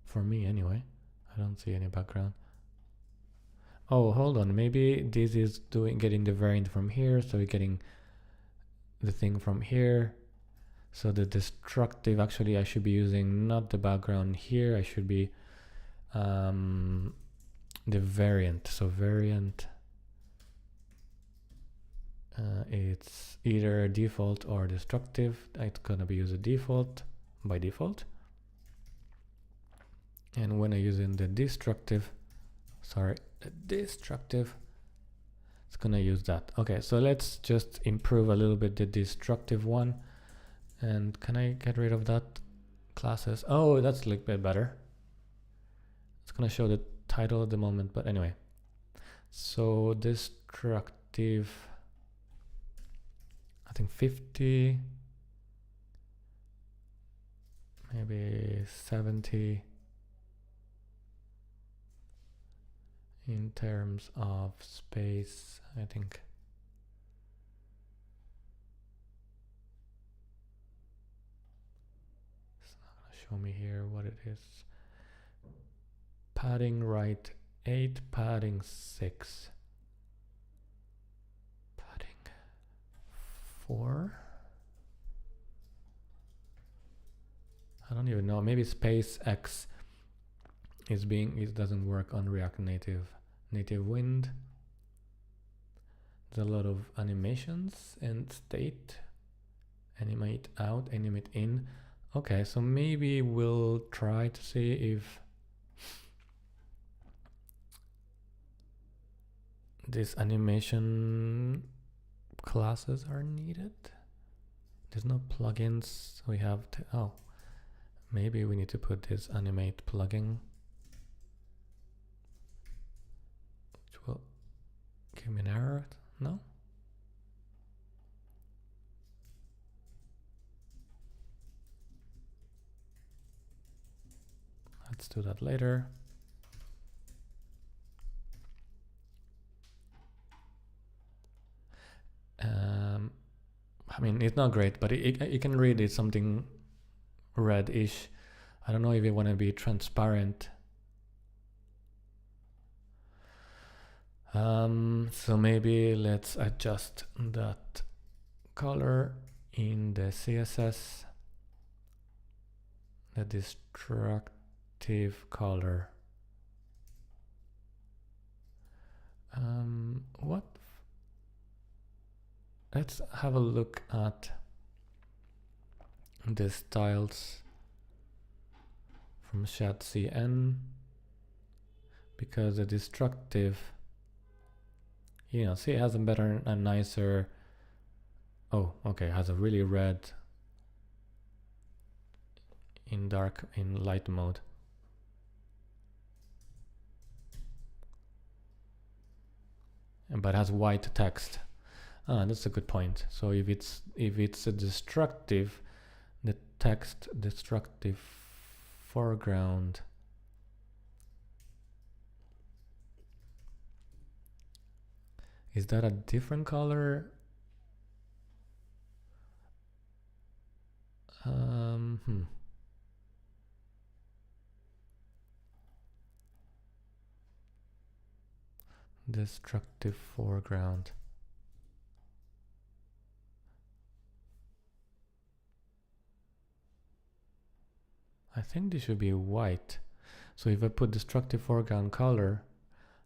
Speaker 1: For me anyway, I don't see any background. Oh, hold on, maybe this is getting the variant from here, so we're getting the thing from here. So the destructive, actually I should be using not the background here, I should be the variant. So variant, it's either default or destructive. It's gonna be used default by default. And when I use in the destructive, it's gonna use that. Okay, so let's just improve a little bit the destructive one. And can I get rid of that classes? Oh, that's a little bit better. It's gonna show the title at the moment, but anyway. So destructive, I think 50, maybe 70. In terms of space, I think. It's not gonna show me here what it is. Padding right 8, padding 6, padding 4. I don't even know. Maybe space X it doesn't work on React Native Wind. There's a lot of animations and state, animate out, animate in. Okay, so maybe we'll try to see if this animation classes are needed. There's no plugins. We have to, oh, maybe we need to put this animate plugin, which will give me an error. No? Let's do that later. I mean, it's not great, but you can read it's something reddish. I don't know if you want to be transparent. So maybe let's adjust that color in the CSS, the destructive color. Let's have a look at the styles from ShadCN, because the destructive, you know, see, it has a better and nicer. Oh, okay, it has a really red in light mode. But has white text. That's a good point. So if it's a destructive, the text destructive foreground is that a different color? Destructive foreground. I think this should be white. So if I put destructive foreground color,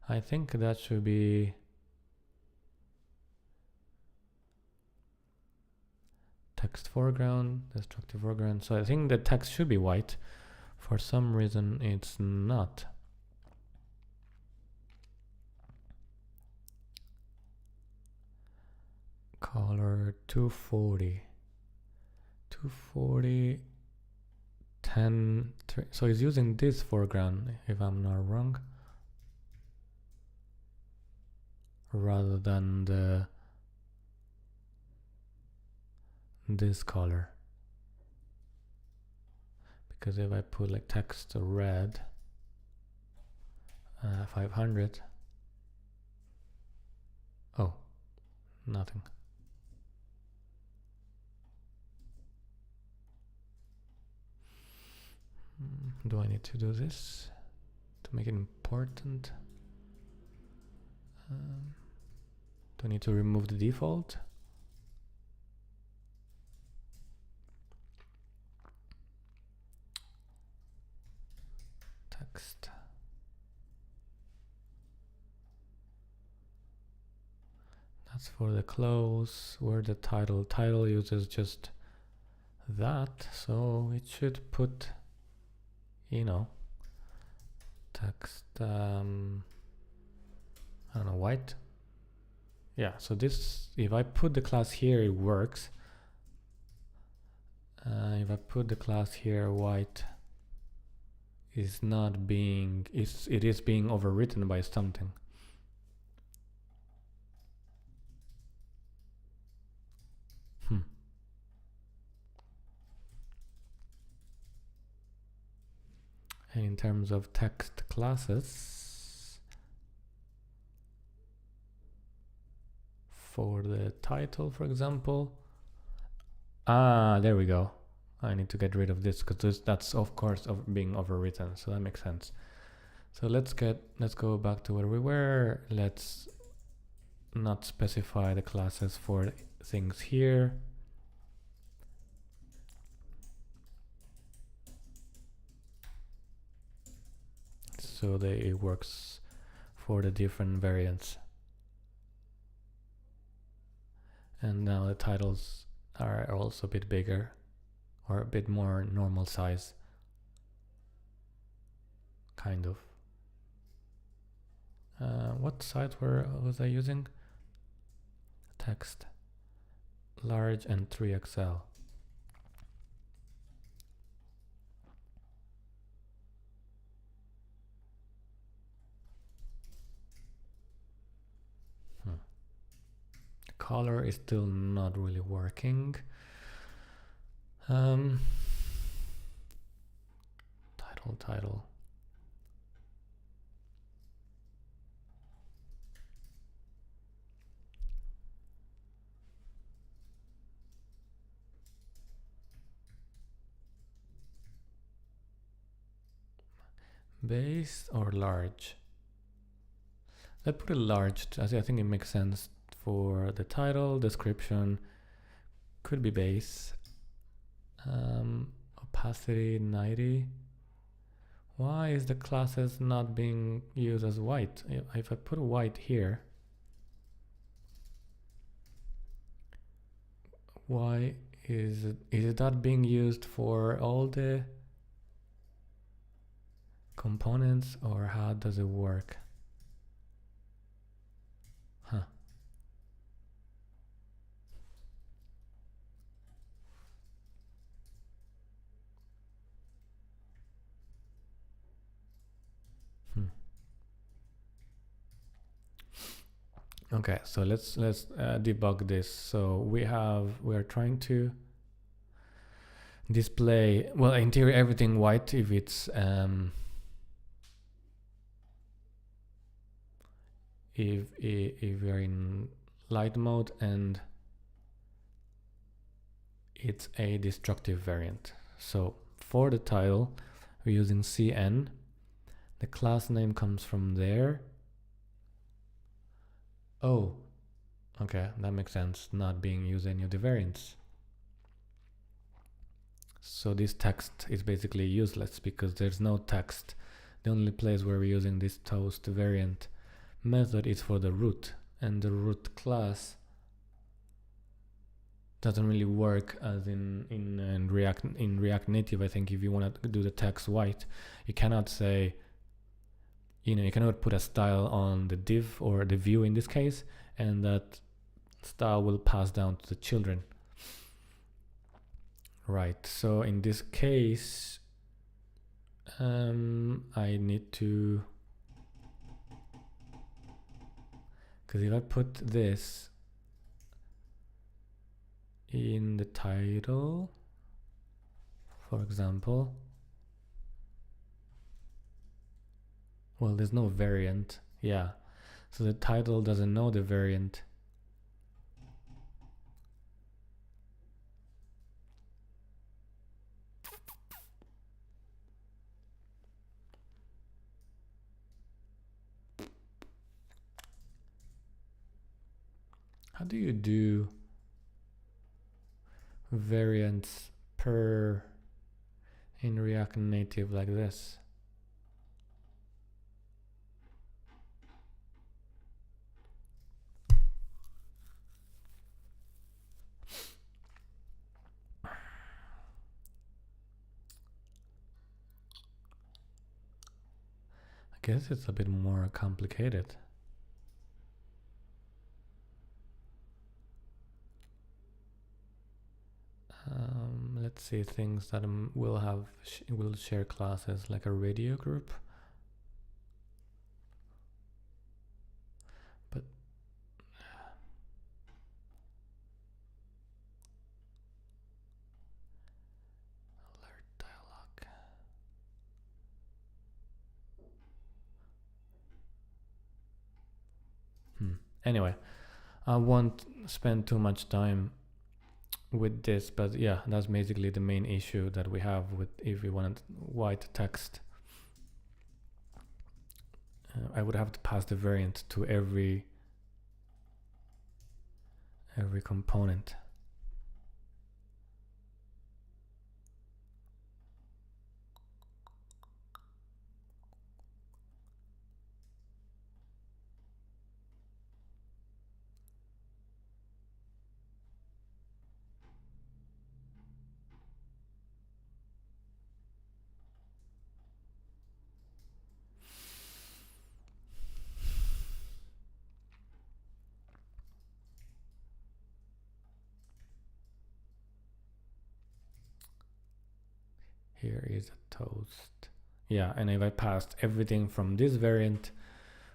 Speaker 1: I think that should be text foreground, destructive foreground. So I think the text should be white. For some reason it's not. Color 240, 10, so it's using this foreground, if I'm not wrong, rather than the this color, because if I put like text red 500, oh, nothing. Do I need to do this to make it important? Do I need to remove the default? Text. That's for the close. Where the title uses just that, so it should put, you know, text, I don't know, white. Yeah, so this, if I put the class here, it works. If I put the class here, white is not being, it is being overwritten by something. And in terms of text classes, for the title, for example, there we go. I need to get rid of this because that's of course being overwritten, so that makes sense. So let's go back to where we were. Let's not specify the classes for things here. So it works for the different variants. And now the titles are also a bit bigger, or a bit more normal size, kind of. What size was I using? Text, large and 3XL. Color is still not really working. Title. Base or large? Let's put it large. I think it makes sense for the title. Description could be base. Opacity 90. Why is the classes not being used as white? If I put white here, why is it not being used for all the components, or how does it work? Okay, so let's debug this. So we are trying to display, well, in theory everything white if it's if we're in light mode and it's a destructive variant. So for the title we're using CN. The class name comes from there. Oh, okay, that makes sense, not being used any of the variants. So this text is basically useless because there's no text. The only place where we're using this toast variant method is for the root, and the root class doesn't really work as in React Native. I think if you want to do the text white, you cannot say, you cannot put a style on the div or the view in this case, and that style will pass down to the children. Right, so in this case, I need to, because if I put this, in the title, for example. Well, there's no variant. Yeah, so the title doesn't know the variant. How do you do variants per in React Native like this? I guess it's a bit more complicated. Let's see things that will share classes, like a radio group. But alert dialog. Anyway, I won't spend too much time with this, but yeah, that's basically the main issue that we have with if we want white text. I would have to pass the variant to every component. Here is a toast. Yeah, and if I passed everything from this variant,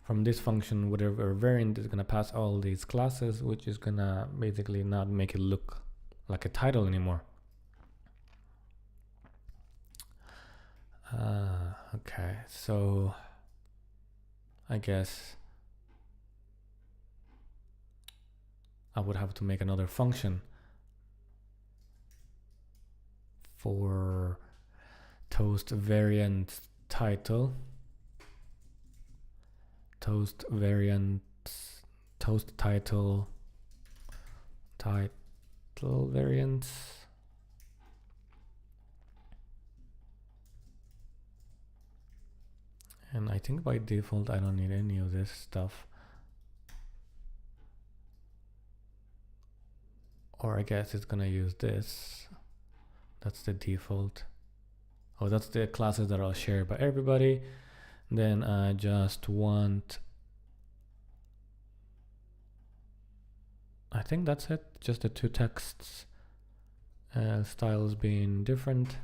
Speaker 1: from this function, whatever variant is gonna pass all these classes, which is gonna basically not make it look like a title anymore. Okay, so I guess I would have to make another function for toast variant title, toast variant, toast title, title variants. And I think by default I don't need any of this stuff. Or I guess it's gonna use this. That's the default. Oh, that's the classes that are shared by everybody. Then I just want, I think that's it. Just the two texts, styles being different.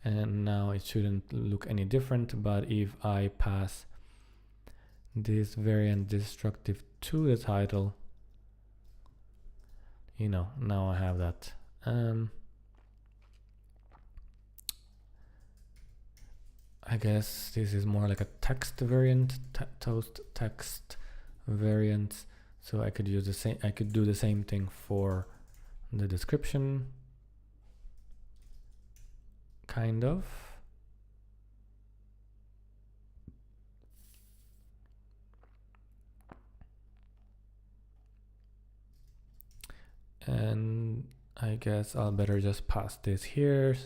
Speaker 1: And now it shouldn't look any different, but if I pass this variant destructive to the title, you know, now I have that. I guess this is more like a text variant, toast text variant. So I could use the same, I could do the same thing for the description, kind of. And I guess I'll better just pass this here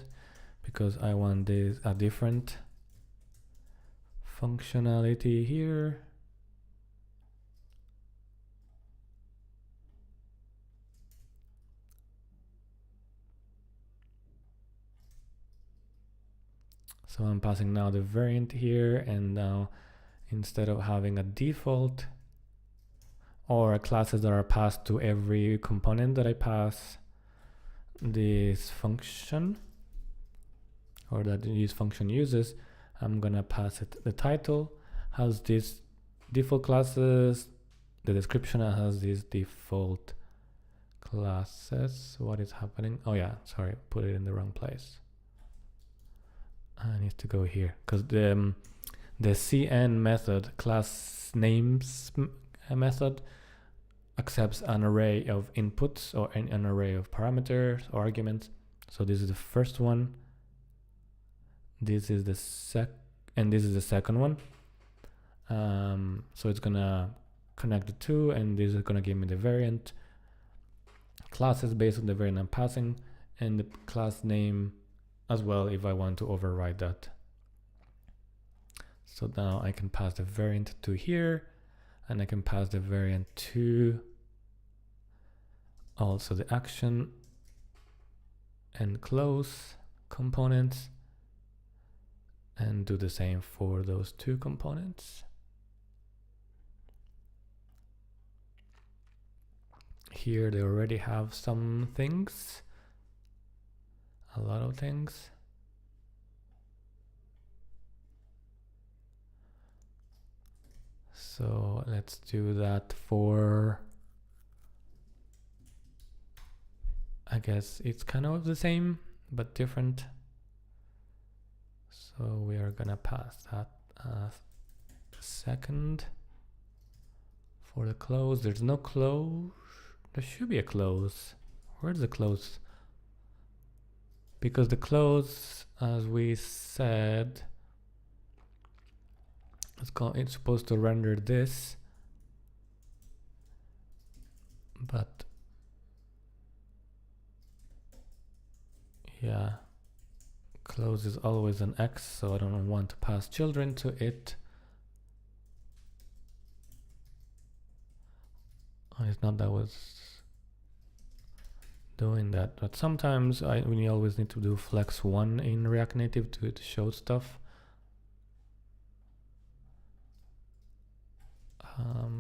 Speaker 1: because I want this a different functionality here. So I'm passing now the variant here, and now instead of having a default or classes that are passed to every component that I pass this function, or that this function uses, I'm gonna pass it the title has these default classes, the description has these default classes. What is happening? Oh yeah, sorry, put it in the wrong place. I need to go here because the cn method, class names method, accepts an array of inputs or an array of parameters or arguments. So this is the first one. This is the and this is the second one. So it's gonna connect the two, and this is gonna give me the variant classes based on the variant I'm passing, and the class name as well if I want to override that. So now I can pass the variant to here, and I can pass the variant to also the action and close components, and do the same for those two components. Here they already have some things, a lot of things. So let's do that for, I guess it's kind of the same but different. So we are gonna pass that second. For the close, there's no close. There should be a close. Where's the close? Because the close, as we said, it's supposed to render this, but yeah, close is always an X, so I don't want to pass children to it. Oh, it's not that was doing that, but sometimes we always need to do flex 1 in React Native to show stuff.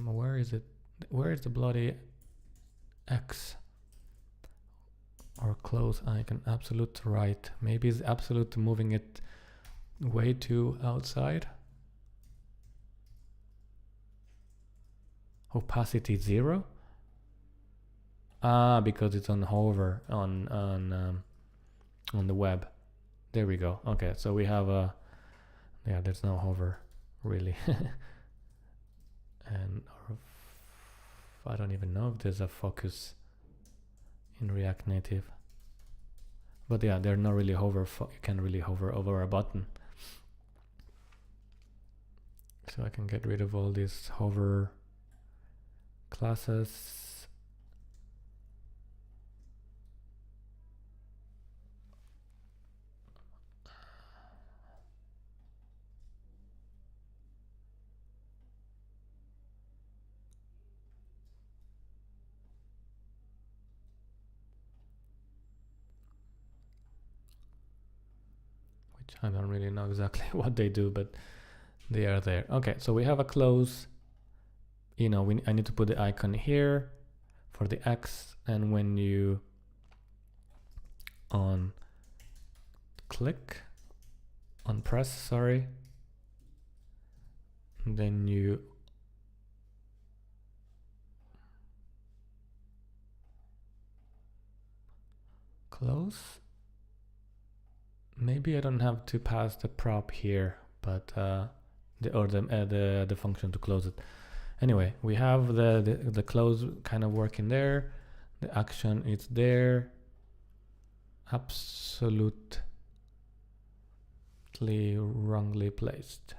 Speaker 1: Where is it? Where is the bloody X? Or close? I can absolute right. Maybe it's absolute moving it way too outside. Opacity 0. Because it's on hover on the web. There we go. Okay, so we have a there's no hover really. And I don't even know if there's a focus in React Native. But yeah, they're not really hover. You can't really hover over a button. So I can get rid of all these hover classes. I don't really know exactly what they do, but they are there. Okay, so we have a close. You know, I need to put the icon here for the X, and when you press, sorry, then you close. Maybe I don't have to pass the prop here, but the function to close it. Anyway, we have the close kind of working there. The action is there. Absolutely wrongly placed.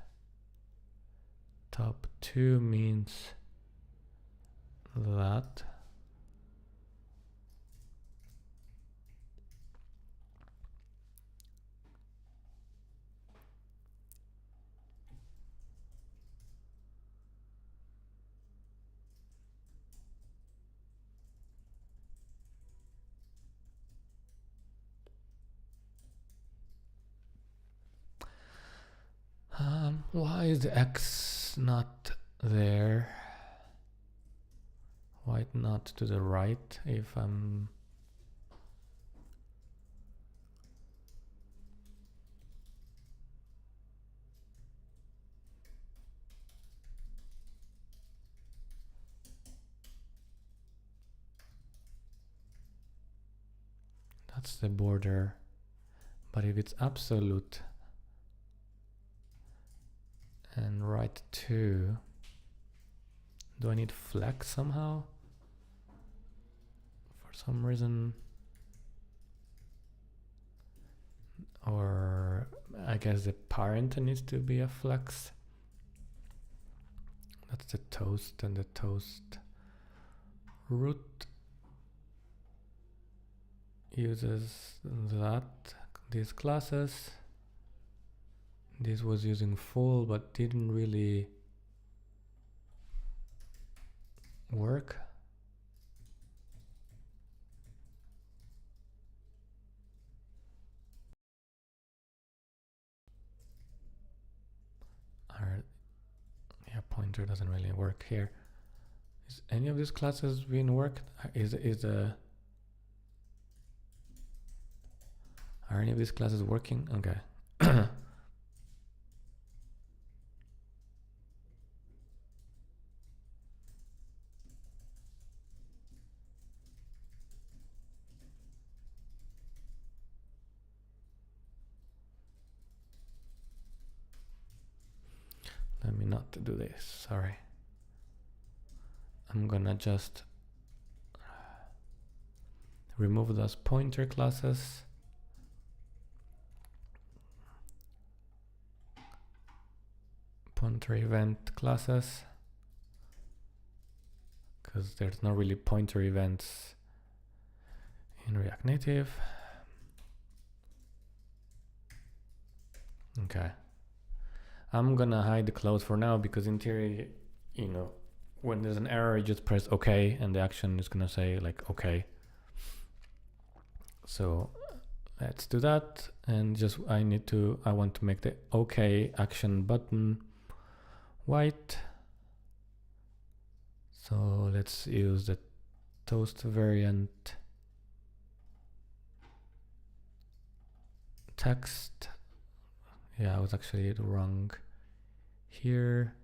Speaker 1: Top 2 means that. Why is the X not there? Why not to the right if I'm... That's the border. But if it's absolute and right 2, do I need flex somehow? For some reason. Or I guess the parent needs to be a flex. That's the toast, and the toast root uses these classes. This was using full but didn't really work. Yeah, pointer doesn't really work here. Is any of these classes being worked? Are any of these classes working? Okay. Let me not do this, sorry. I'm gonna just remove those pointer classes. Pointer event classes. Because there's not really pointer events in React Native. Okay. I'm gonna hide the close for now because in theory, you know, when there's an error, you just press OK and the action is gonna say like OK. So let's do that, and just I want to make the OK action button white. So let's use the toast variant text. Yeah, I was actually wrong here.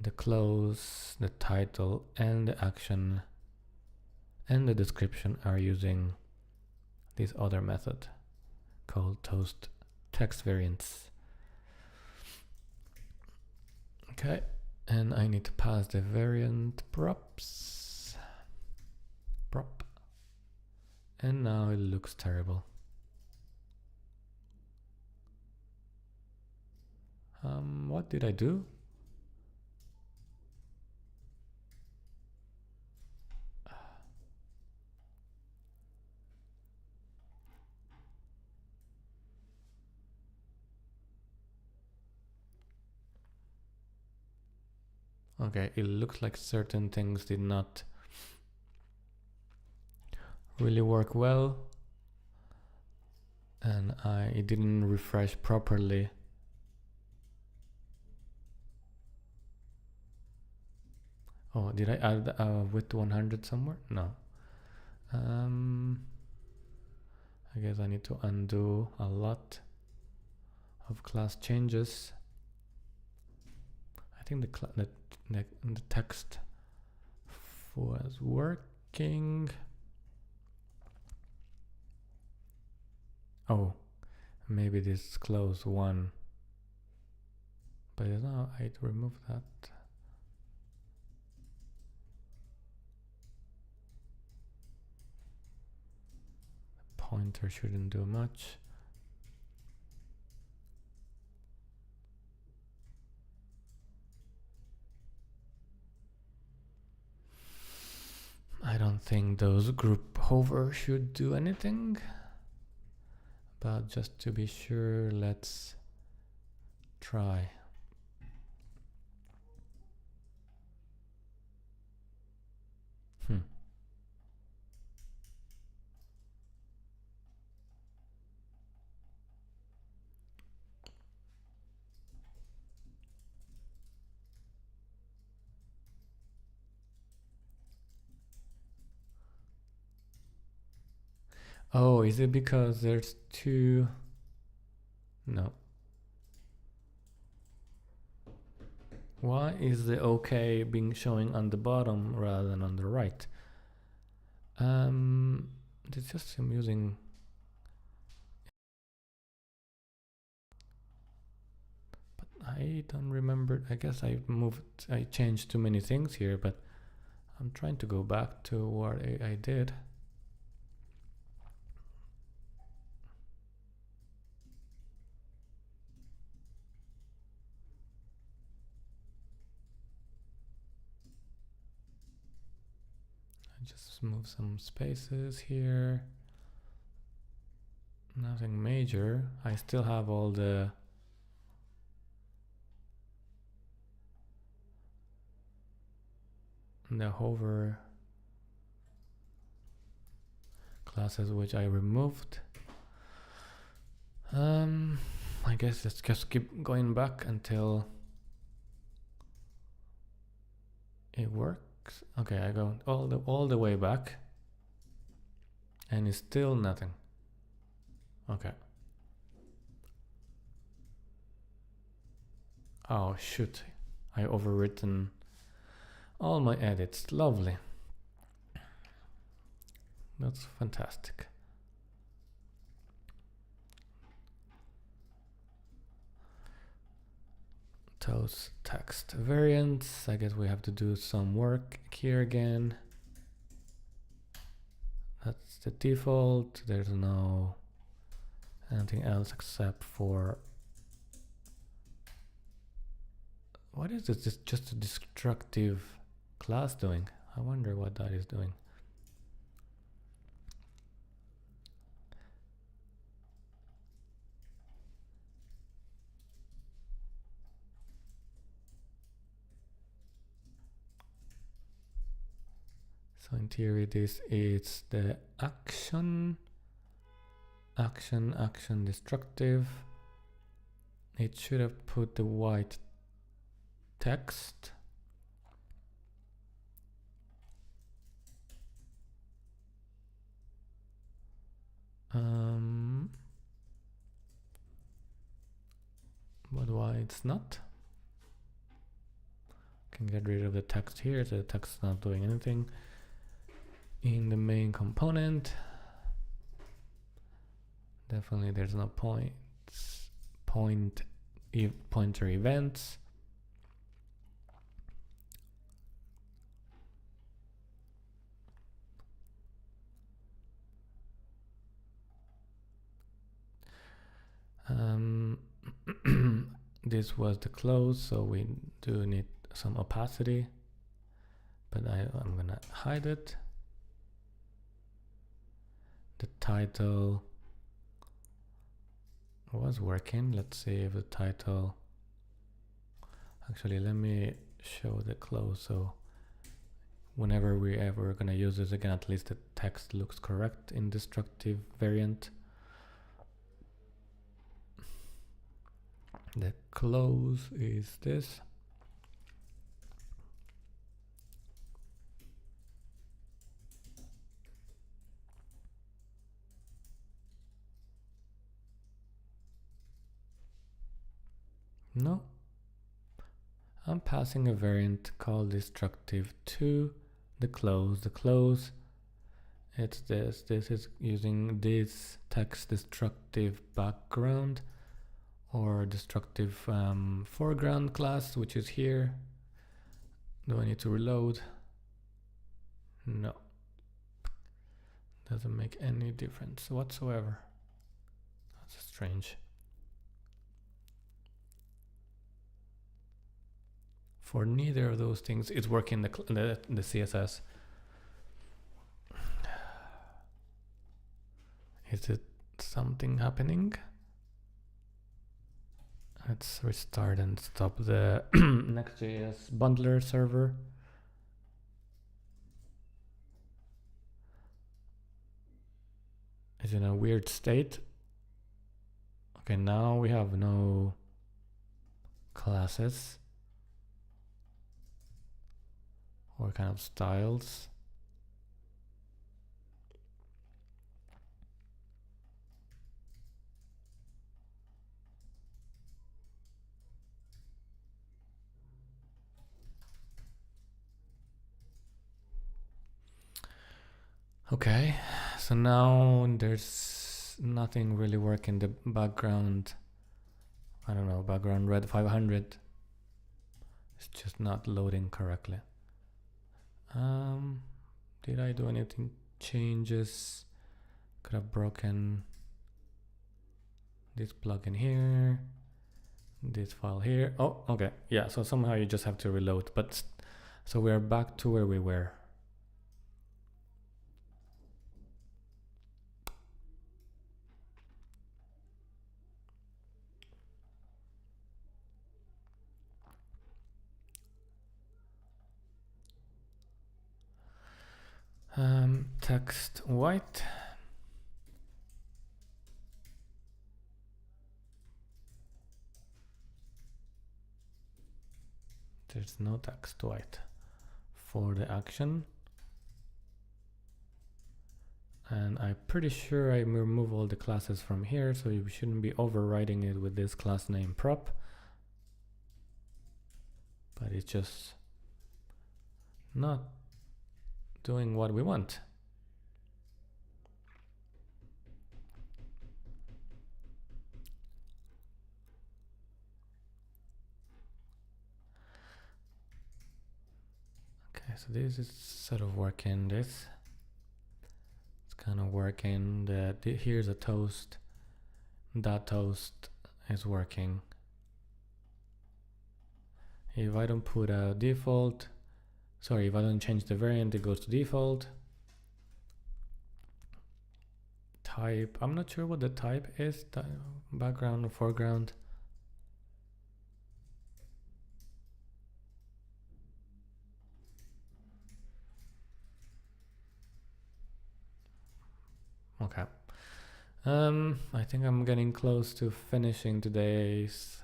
Speaker 1: The close, the title, and the action and the description are using this other method called toast text variants. Okay, and I need to pass the variant props. Prop. And now it looks terrible. What did I do? Okay, it looks like certain things did not really work well, and it didn't refresh properly. Oh, did I add width 100 somewhere? No. I guess I need to undo a lot of class changes. I think the text was working. Oh, maybe this close one. But now I'd remove that. The pointer shouldn't do much. I don't think those group hover should do anything. But just to be sure, let's try. Oh, is it because there's two? No. Why is the OK being showing on the bottom rather than on the right? It's just I'm using. But I don't remember. I guess I changed too many things here, but I'm trying to go back to what I did. I just move some spaces here. Nothing major. I still have all the hover classes which I removed. I guess let's just keep going back until it works. Okay, I go all the way back and it's still nothing. Okay. Oh shoot, I overwritten all my edits. Lovely. That's fantastic. Those text variants. I guess we have to do some work here again. That's the default. There's no anything else except for what is this? It's just a destructive class doing. I wonder what that is doing. So in theory, this is the action destructive. It should have put the white text. But why it's not? Can get rid of the text here, so the text is not doing anything. In the main component, definitely there's no pointer events. This was the close, so we do need some opacity, but I'm gonna hide it. The title was working. Let's see if the title, actually let me show the close, so whenever we're ever gonna use this again, at least the text looks correct in destructive variant. The close is this. No, I'm passing a variant called destructive to the close. The close, it's this. This is using this text destructive background or destructive foreground class, which is here. Do I need to reload? No. Doesn't make any difference whatsoever. That's strange. For neither of those things, it's working the CSS. Is it something happening? Let's restart and stop the Next.js bundler server. It's in a weird state. Okay, now we have no classes or kind of styles. Okay, So now there's nothing really working. The background, I don't know, background red 500. It's just not loading correctly. Did I do anything? Changes. Could have broken this plugin here, this file here. Oh, okay. Yeah, so somehow you just have to reload. But so we're back to where we were. Text white. There's no text white for the action. And I'm pretty sure I remove all the classes from here, so you shouldn't be overriding it with this class name prop. But it's just not doing what we want. Okay, so this is sort of working. This it's kind of working. Here's a toast. That toast is working. If I don't put a default, sorry, if I don't change the variant, it goes to default. Type, I'm not sure what the type is, background or foreground. Okay. I think I'm getting close to finishing today's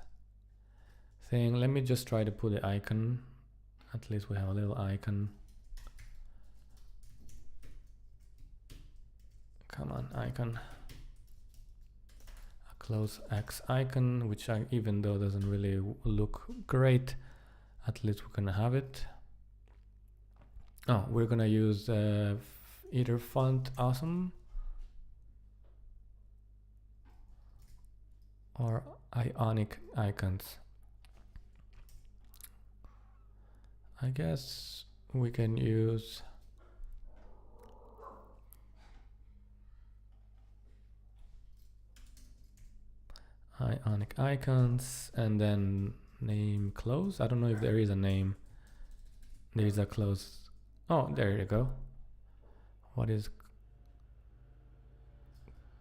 Speaker 1: thing. Let me just try to put the icon. At least we have a little icon. Come on, icon. A close X icon, which even though doesn't really look great, at least we're gonna have it. Oh, we're gonna use either font awesome or ionic icons. I guess we can use ionic icons and then name close. I don't know if there is a name. There is a close. Oh, there you go. What is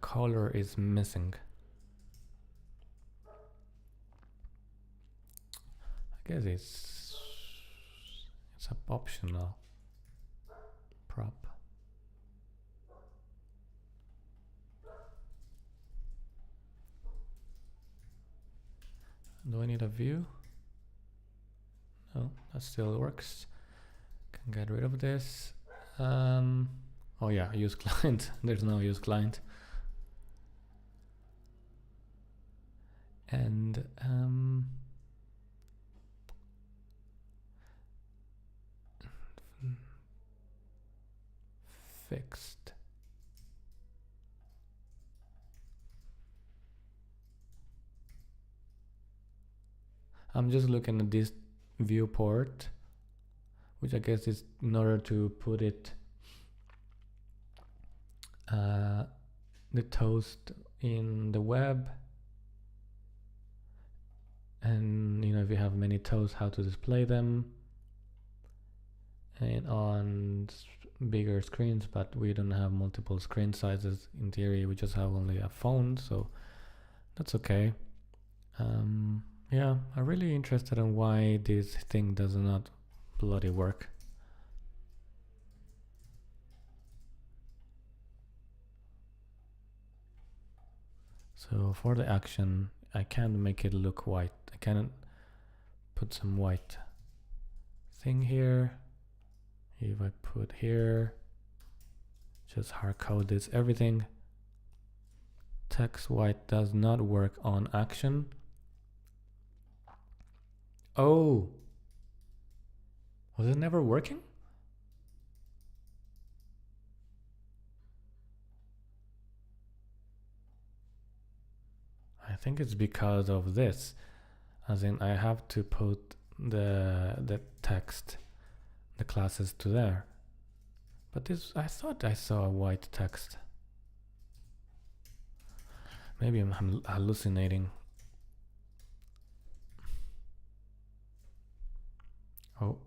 Speaker 1: color is missing? I guess it's optional prop. Do I need a view? No, that still works. Can get rid of this. Oh yeah, use client. There's no use client. And fixed. I'm just looking at this viewport, which I guess is in order to put it the toast in the web, and if you have many toasts, how to display them, and on bigger screens, but we don't have multiple screen sizes. In theory, we just have only a phone, so that's okay. Yeah, I'm really interested in why this thing does not bloody work. So for the action, I can't make it look white. I cannot put some white thing here. If I put here, just hard code this, everything. Text white does not work on action. Oh, was it never working? think it's because of this, as in I have to put the text, the classes to there. But this, I thought I saw a white text. Maybe I'm hallucinating. Oh.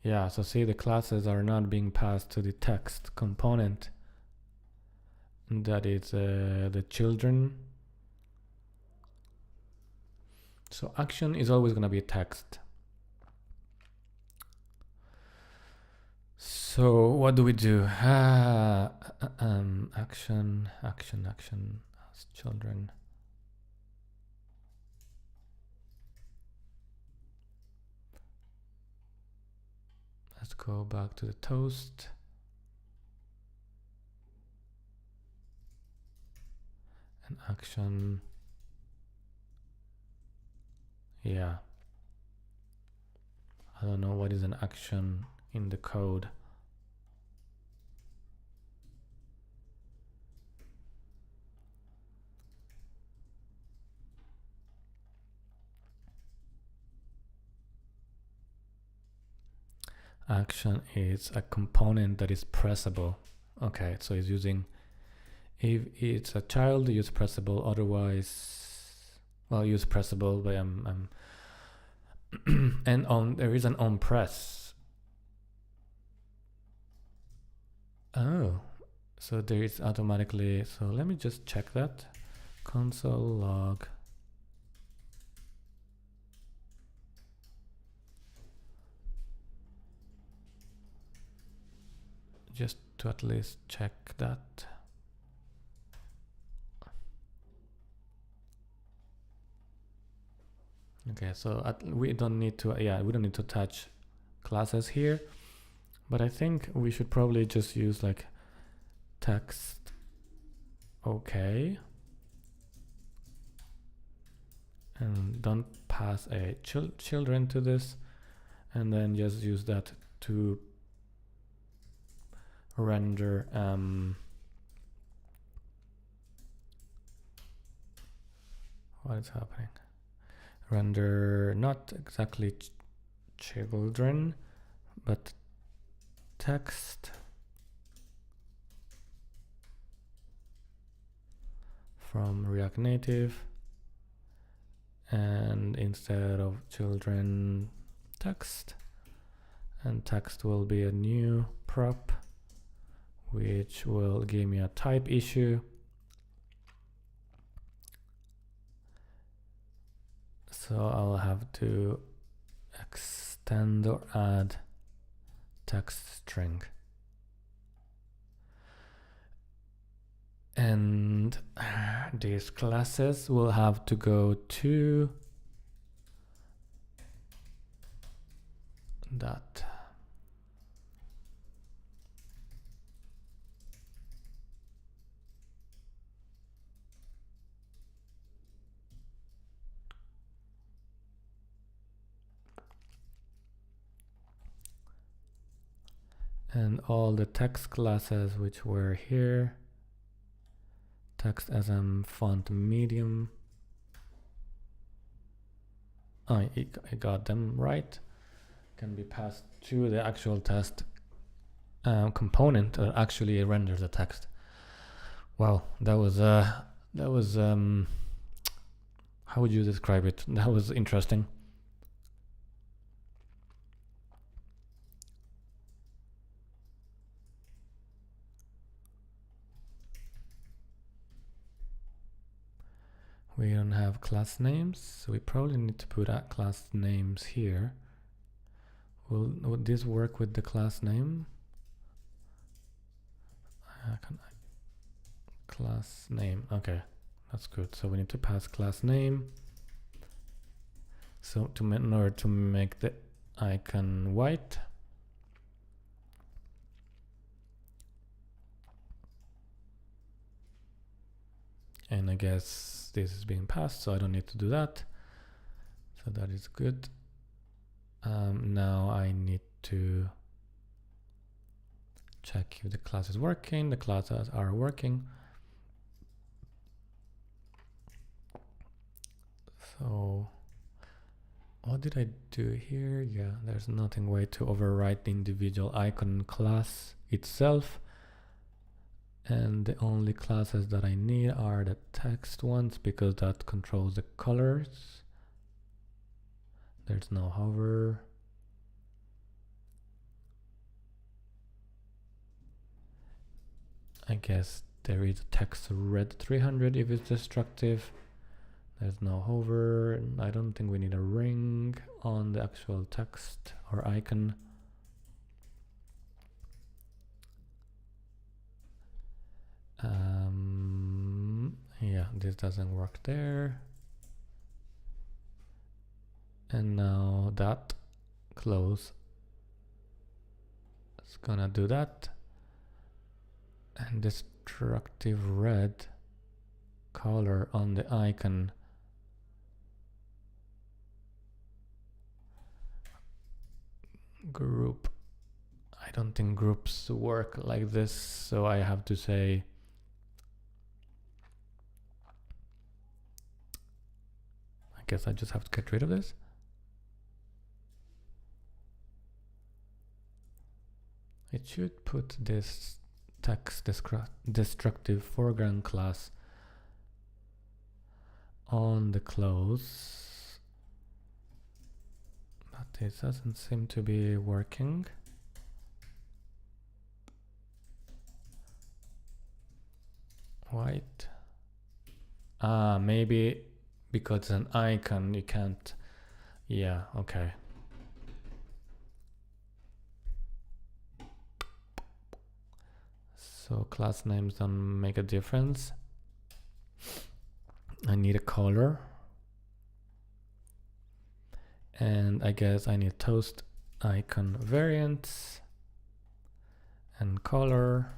Speaker 1: Yeah, so see, the classes are not being passed to the text component. That is the children. So action is always going to be text. So what do we do? Action as children. Let's go back to the toast. And action. Yeah. I don't know what is an action in the code. Action is a component that is pressable. Okay, so it's using, if it's a child, use pressable. Otherwise, well, use pressable, but and on there is an on press. Oh, so there is automatically. So let me just check that. Console log. Just to at least check that. Okay, so we don't need to, we don't need to touch classes here, but I think we should probably just use like text. Okay. And don't pass a children to this, and then just use that to render what is happening? Render not exactly children, but text from React Native, and instead of children, text, and text will be a new prop, which will give me a type issue. So I'll have to extend or add text string. And these classes will have to go to that. And all the text classes which were here, text as font medium. I got them right. Can be passed to the actual test component that actually renders the text. Wow, that was how would you describe it? That was interesting. We don't have class names, so we probably need to put class names here. Would this work with the class name? Class name, okay, that's good. So we need to pass class name. So in order to make the icon white, and I guess this is being passed, so I don't need to do that. So that is good. Now I need to check if the class is working. The classes are working. So what did I do here? Yeah, there's nothing way to overwrite the individual icon class itself. And the only classes that I need are the text ones, because that controls the colors. There's no hover. I guess there is a text red 300 if it's destructive. There's no hover. I don't think we need a ring on the actual text or icon. Yeah, this doesn't work there. And now that close, it's gonna do that. And destructive red color on the icon. Group. I don't think groups work like this, so I have to say I guess I just have to get rid of this. It should put this text destructive foreground class on the close, but it doesn't seem to be working. White. Maybe because it's an icon you can't. Yeah, okay. So class names don't make a difference. I need a color. And I guess I need toast icon variants and color.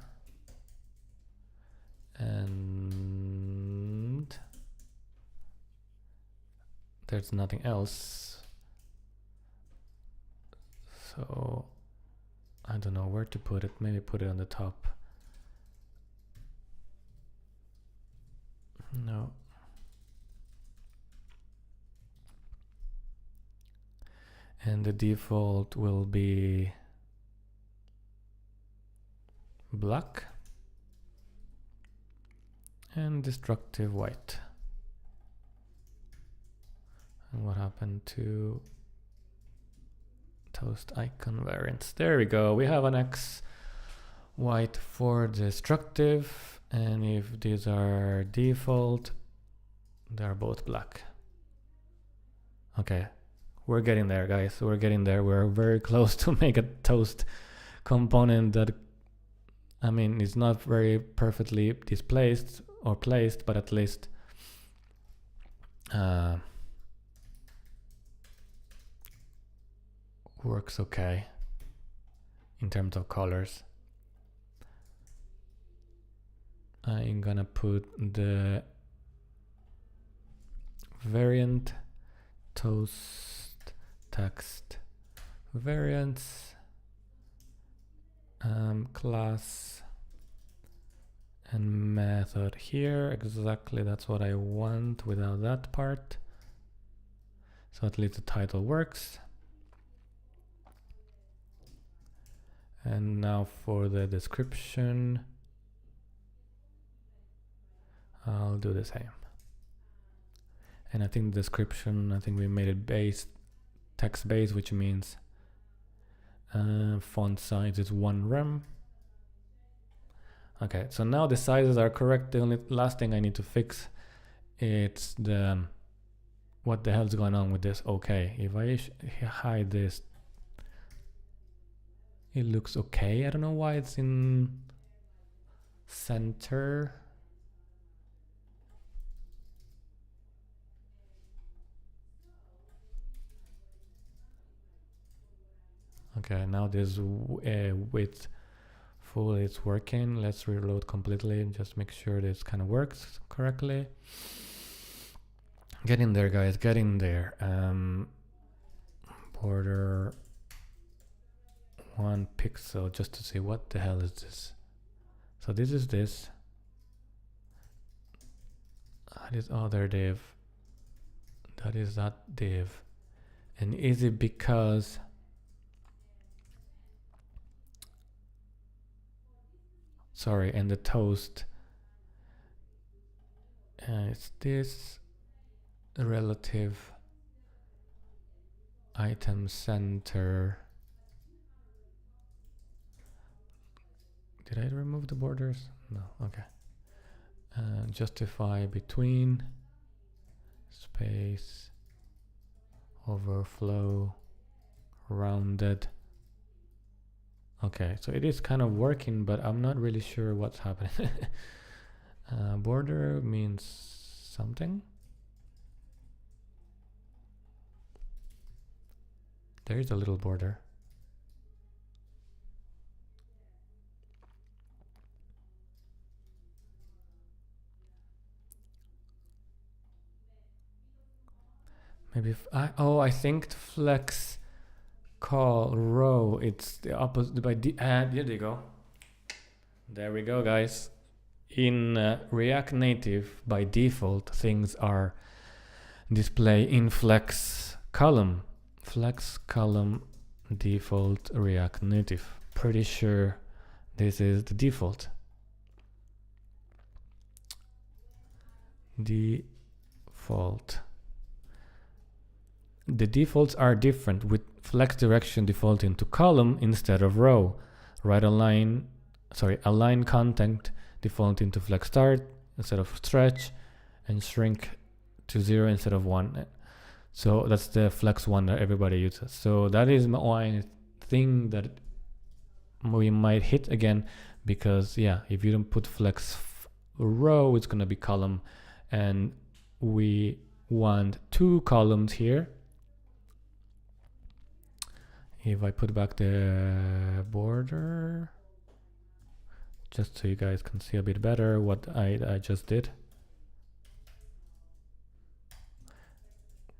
Speaker 1: And there's nothing else. So I don't know where to put it. Maybe put it on the top. No. And the default will be black and destructive white. And what happened to toast icon variants? There we go. We have an X white for destructive, and if these are default, they're both black. Okay, we're getting there, guys. We're getting there. We're very close to make a toast component that, I mean, it's not very perfectly displaced or placed, but at least works okay in terms of colors. I'm gonna put the variant toast text variants class and method here. Exactly, that's what I want without that part. So at least the title works. And now for the description, I'll do the same. And I think the description, I think we made it text based, which means font size is 1 rem. Okay, so now the sizes are correct. The only last thing I need to fix is the what the hell's going on with this. Okay, if I hide this, it looks okay. I don't know why it's in center. Okay, now this width full is working. Let's reload completely and just make sure this kind of works correctly. Getting there, guys, getting there. Border 1 pixel just to see what the hell is this. So this is this. That is other div. That is that div. And is it because sorry, and the toast it's this relative item center. Did I remove the borders? No, okay. Justify between space overflow rounded. Okay, so it is kind of working, but I'm not really sure what's happening. Border means something. There is a little border. Maybe if I think flex call row, it's the opposite by there you go. There we go, guys. In React Native, by default, things are displayed in flex column. Flex column default React Native. Pretty sure this is the default. Default. The defaults are different, with flex direction defaulting to column instead of row. Align content defaulting to flex start instead of stretch, and shrink to 0 instead of 1. So that's the flex one that everybody uses. So that is one thing that we might hit again, because yeah, if you don't put flex row, it's gonna be column, and we want 2 columns here. If I put back the border, just so you guys can see a bit better what I just did.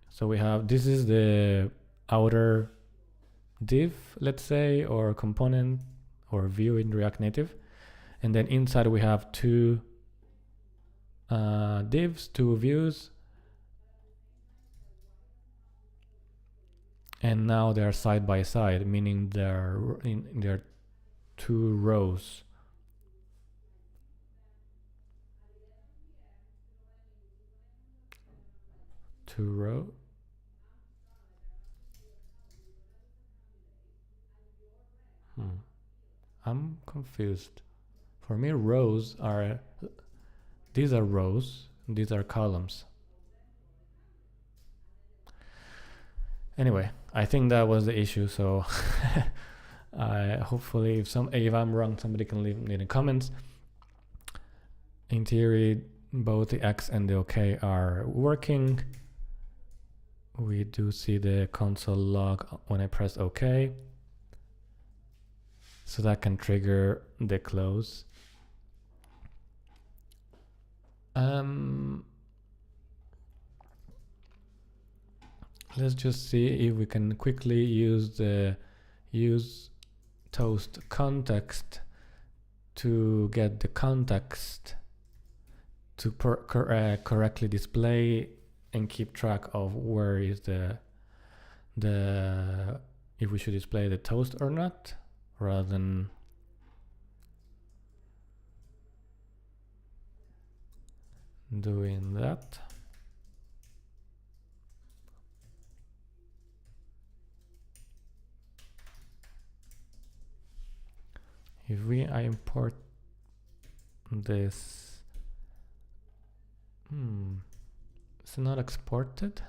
Speaker 1: So we have, this is the outer div, let's say, or component or view in React Native. And then inside we have 2 divs, 2 views. And now they are side by side, meaning they're 2 rows. Two row. I'm confused. For me, rows are, these are rows, these are columns. Anyway, I think that was the issue. So hopefully, if I'm wrong, somebody can leave me in the comments. In theory, both the X and the OK are working. We do see the console log when I press OK. So that can trigger the close. Let's just see if we can quickly use the use toast context to get the context to correctly display and keep track of where is the if we should display the toast or not, rather than doing that. If I import this, it's not exported.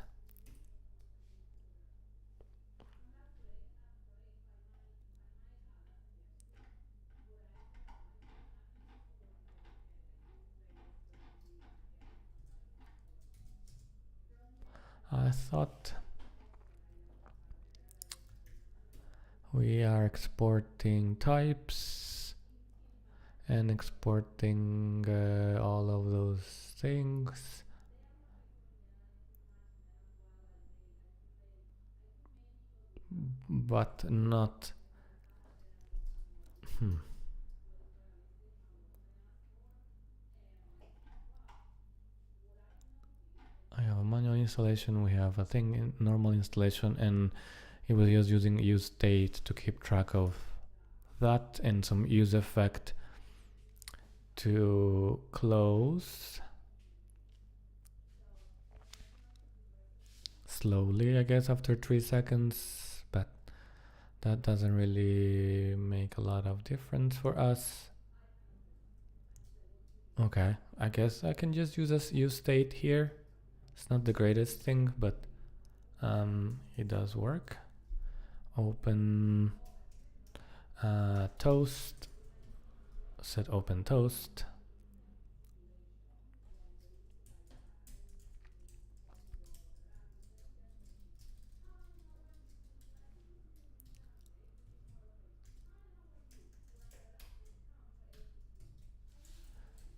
Speaker 1: I thought we are exporting types and exporting all of those things. But not I have a manual installation, we have a thing in normal installation, and it was just using use state to keep track of that, and some use effect to close slowly, I guess, after 3 seconds, but that doesn't really make a lot of difference for us. Okay, I guess I can just use as use state here. It's not the greatest thing, but it does work. Open toast, set open toast.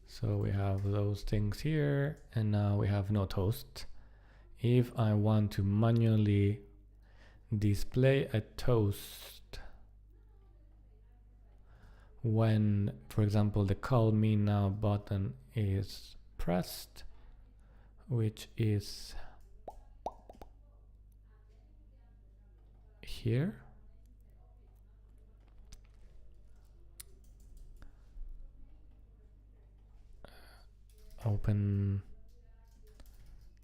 Speaker 1: So we have those things here, and now we have no toast. If I want to manually display a toast when, for example, the call me now button is pressed, which is here, open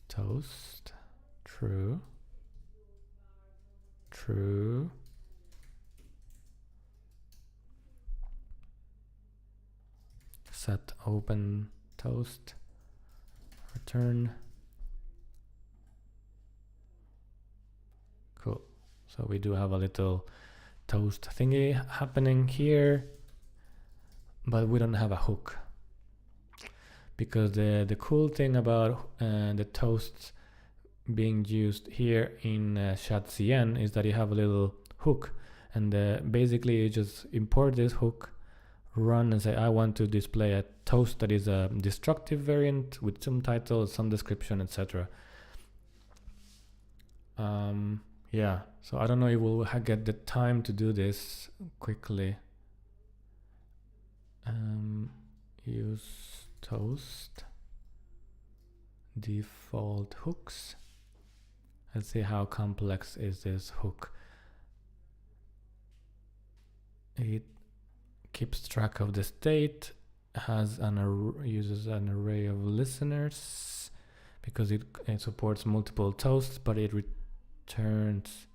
Speaker 1: toast, true, true, set open toast, return. Cool. So we do have a little toast thingy happening here, but we don't have a hook. Because the cool thing about the toasts being used here in chat.cn is that you have a little hook, and basically you just import this hook, run and say I want to display a toast that is a destructive variant with some title, some description, etc. Yeah, so I don't know if we'll get the time to do this quickly. Use toast default hooks. Let's see how complex is this hook. It keeps track of the state, has uses an array of listeners because it supports multiple toasts, but it returns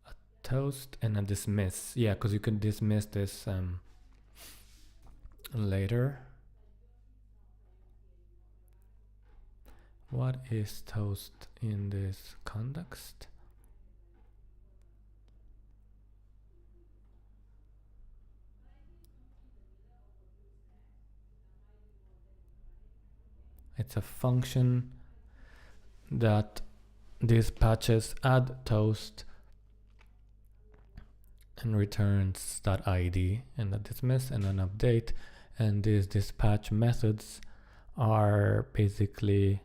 Speaker 1: a toast and a dismiss. Yeah, because you can dismiss this later. What is toast in this context? It's a function that dispatches add toast and returns that ID and a dismiss and an update. And these dispatch methods are basically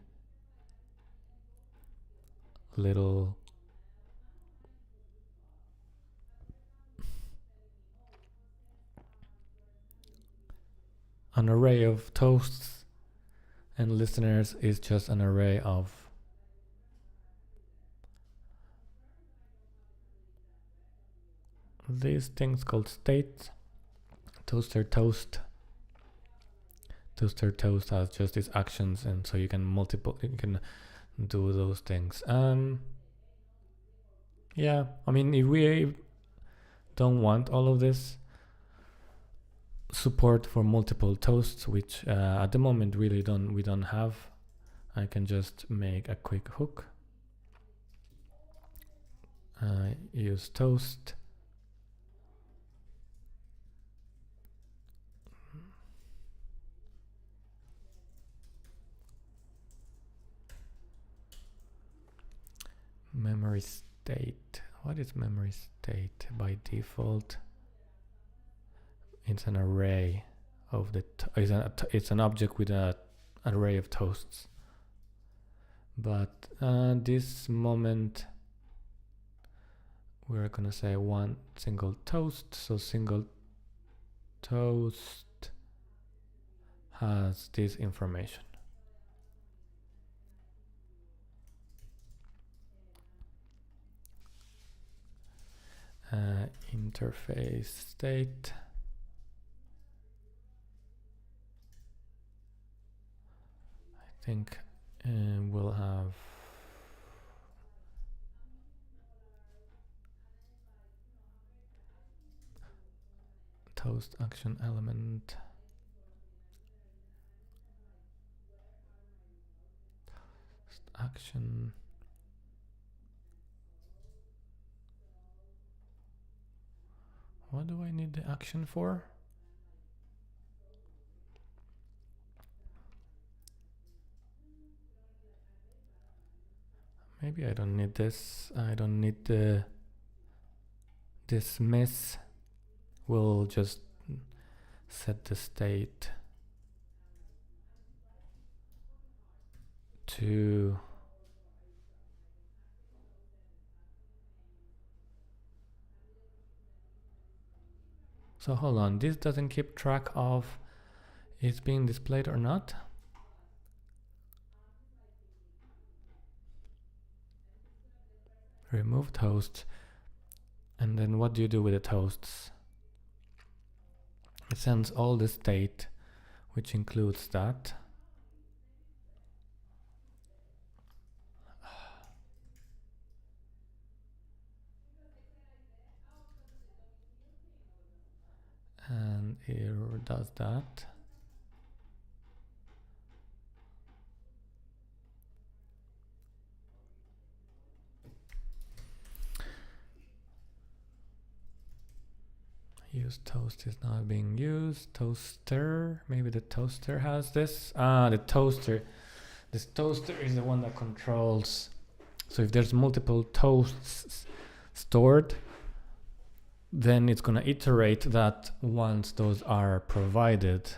Speaker 1: little an array of toasts, and listeners is just an array of these things called states. Toaster toast has just these actions, and so you can do those things. Yeah, I mean, if we don't want all of this support for multiple toasts, which at the moment we don't have, I can just make a quick hook. Use toast. Memory state. What is memory state by default? It's an array of it's an object with an array of toasts. But this moment we're gonna say one single toast. So single toast has this information. Interface state. I think we'll have toast action element. Toast action. What do I need the action for? Maybe I don't need this. I don't need the dismiss. We'll just set the state to so hold on, this doesn't keep track of it's being displayed or not. Remove toast. And then what do you do with the toasts? It sends all the state, which includes that. And it does that. Use toast is not being used. Toaster, maybe the toaster has this. The toaster. This toaster is the one that controls. So if there's multiple toasts stored, then it's gonna iterate that once those are provided.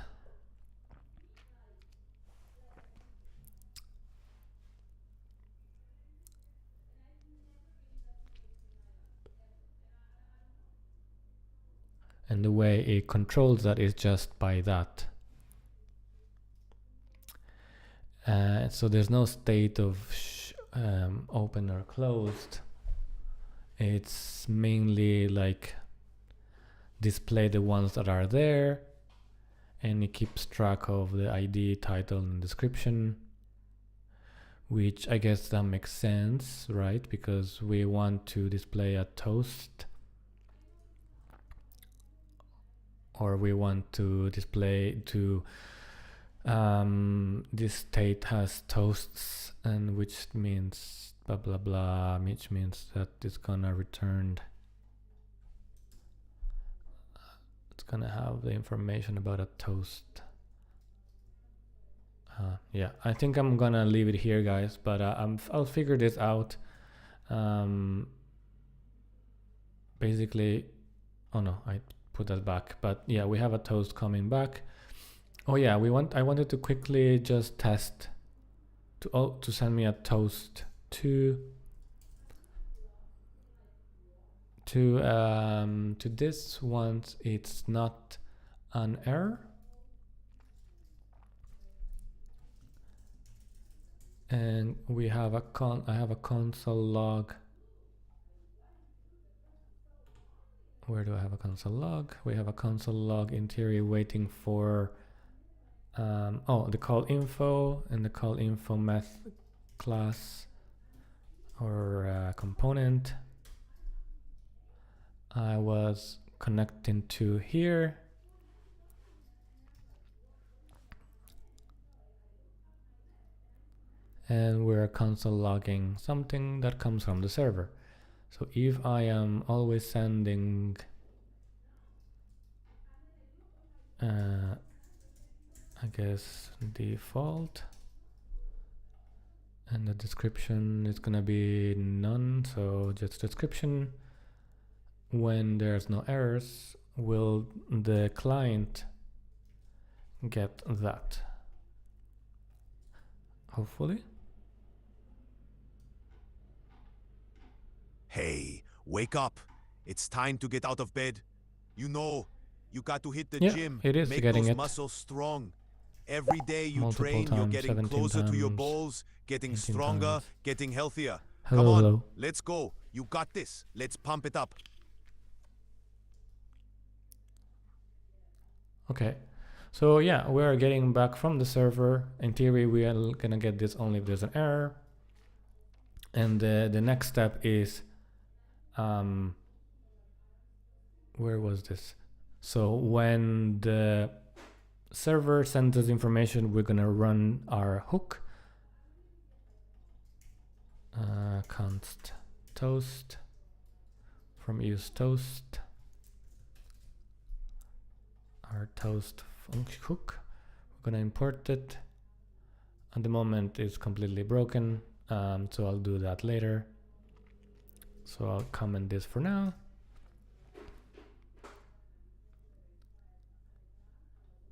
Speaker 1: And the way it controls that is just by that. So there's no state of open or closed. It's mainly like display the ones that are there, and it keeps track of the ID, title, and description, which I guess that makes sense, right? Because we want to display a toast, or we want to display to this state has toasts, and which means blah blah blah, which means that it's gonna return, it's gonna have the information about a toast. Yeah, I think I'm gonna leave it here, guys, but I'll figure this out. Basically, oh no, I put that back, but yeah, we have a toast coming back. Oh yeah, I wanted to quickly just test to send me a toast to this once it's not an error. And we have I have a console log. Where do I have a console log? We have a console log in theory waiting for the call info and the call info method class or component. I was connecting to here. And we're console logging something that comes from the server. So if I am always sending I guess default, and the description is gonna be none, so just description. When there's no errors, will the client get that? Hopefully.
Speaker 2: Hey, Wake up. It's time to get out of bed. You know, you got to hit the
Speaker 1: Yeah,
Speaker 2: gym.
Speaker 1: it is
Speaker 2: Make
Speaker 1: getting
Speaker 2: those
Speaker 1: it.
Speaker 2: muscles strong. Every day you
Speaker 1: Multiple
Speaker 2: train, you're
Speaker 1: times,
Speaker 2: getting
Speaker 1: 17
Speaker 2: closer to your
Speaker 1: times,
Speaker 2: goals, getting
Speaker 1: 18
Speaker 2: stronger,
Speaker 1: times.
Speaker 2: getting healthier.
Speaker 1: Hello,
Speaker 2: Come on,
Speaker 1: hello.
Speaker 2: let's go. You got this. Let's pump it up.
Speaker 1: Okay, so yeah, we are getting back from the server. In theory, we are gonna get this only if there's an error. And the next step is, where was this? So when the server sends us information, we're gonna run our hook. Const toast from use toast. Our toast function hook. We're gonna import it. At the moment it's completely broken, so I'll do that later. So I'll comment this for now.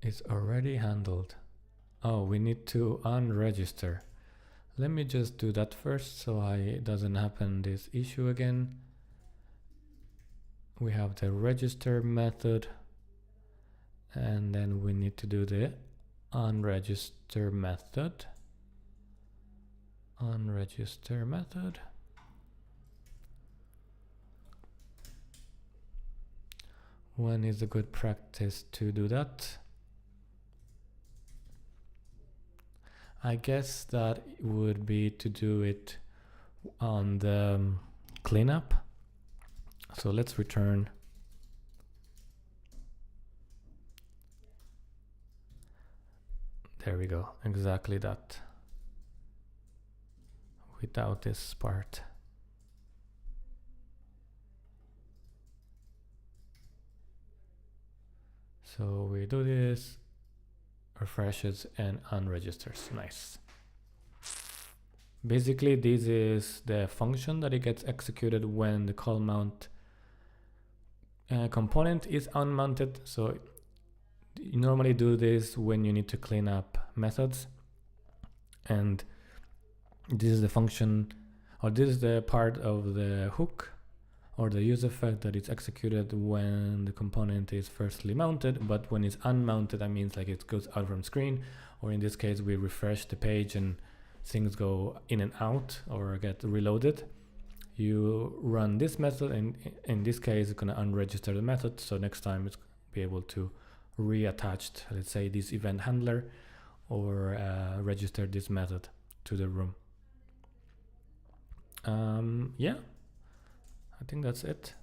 Speaker 1: It's already handled. Oh, we need to unregister. Let me just do that first so it doesn't happen this issue again. We have the register method, and then we need to do the unregister method. Unregister method. When is a good practice to do that? I guess that would be to do it on the cleanup. So let's return. There we go, exactly that. Without this part. So we do this, refreshes and unregisters. Nice. Basically, this is the function that it gets executed when the call mount component is unmounted. So you normally do this when you need to clean up methods, and this is the function, or this is the part of the hook or the use effect that is executed when the component is firstly mounted. But when it's unmounted, that means like it goes out from screen, or in this case we refresh the page and things go in and out or get reloaded. You run this method, and in this case it's going to unregister the method, so next time it's be able to reattach, let's say, this event handler, or register this method to the room. Yeah, I think that's it.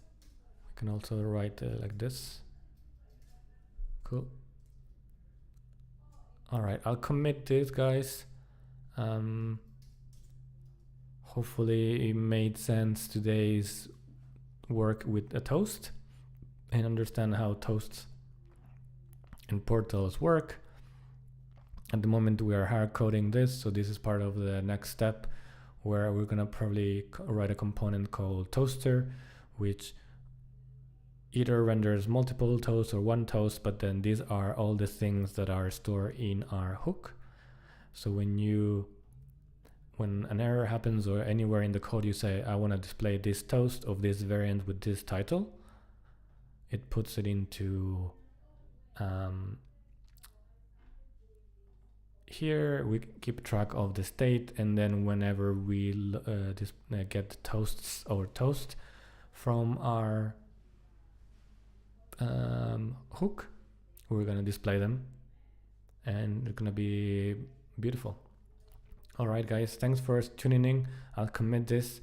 Speaker 1: We can also write like this. Cool. All right, I'll commit this, guys. Hopefully it made sense today's work with a toast and understand how toasts and portals work. At the moment we are hard coding this, so this is part of the next step, where we're gonna probably write a component called toaster, which either renders multiple toasts or one toast, but then these are all the things that are stored in our hook. So when an error happens, or anywhere in the code you say, I want to display this toast of this variant with this title, it puts it into here. We keep track of the state, and then whenever we get toasts or toast from our hook, we're gonna display them, and it's gonna be beautiful. All right, guys, thanks for tuning in. I'll commit this.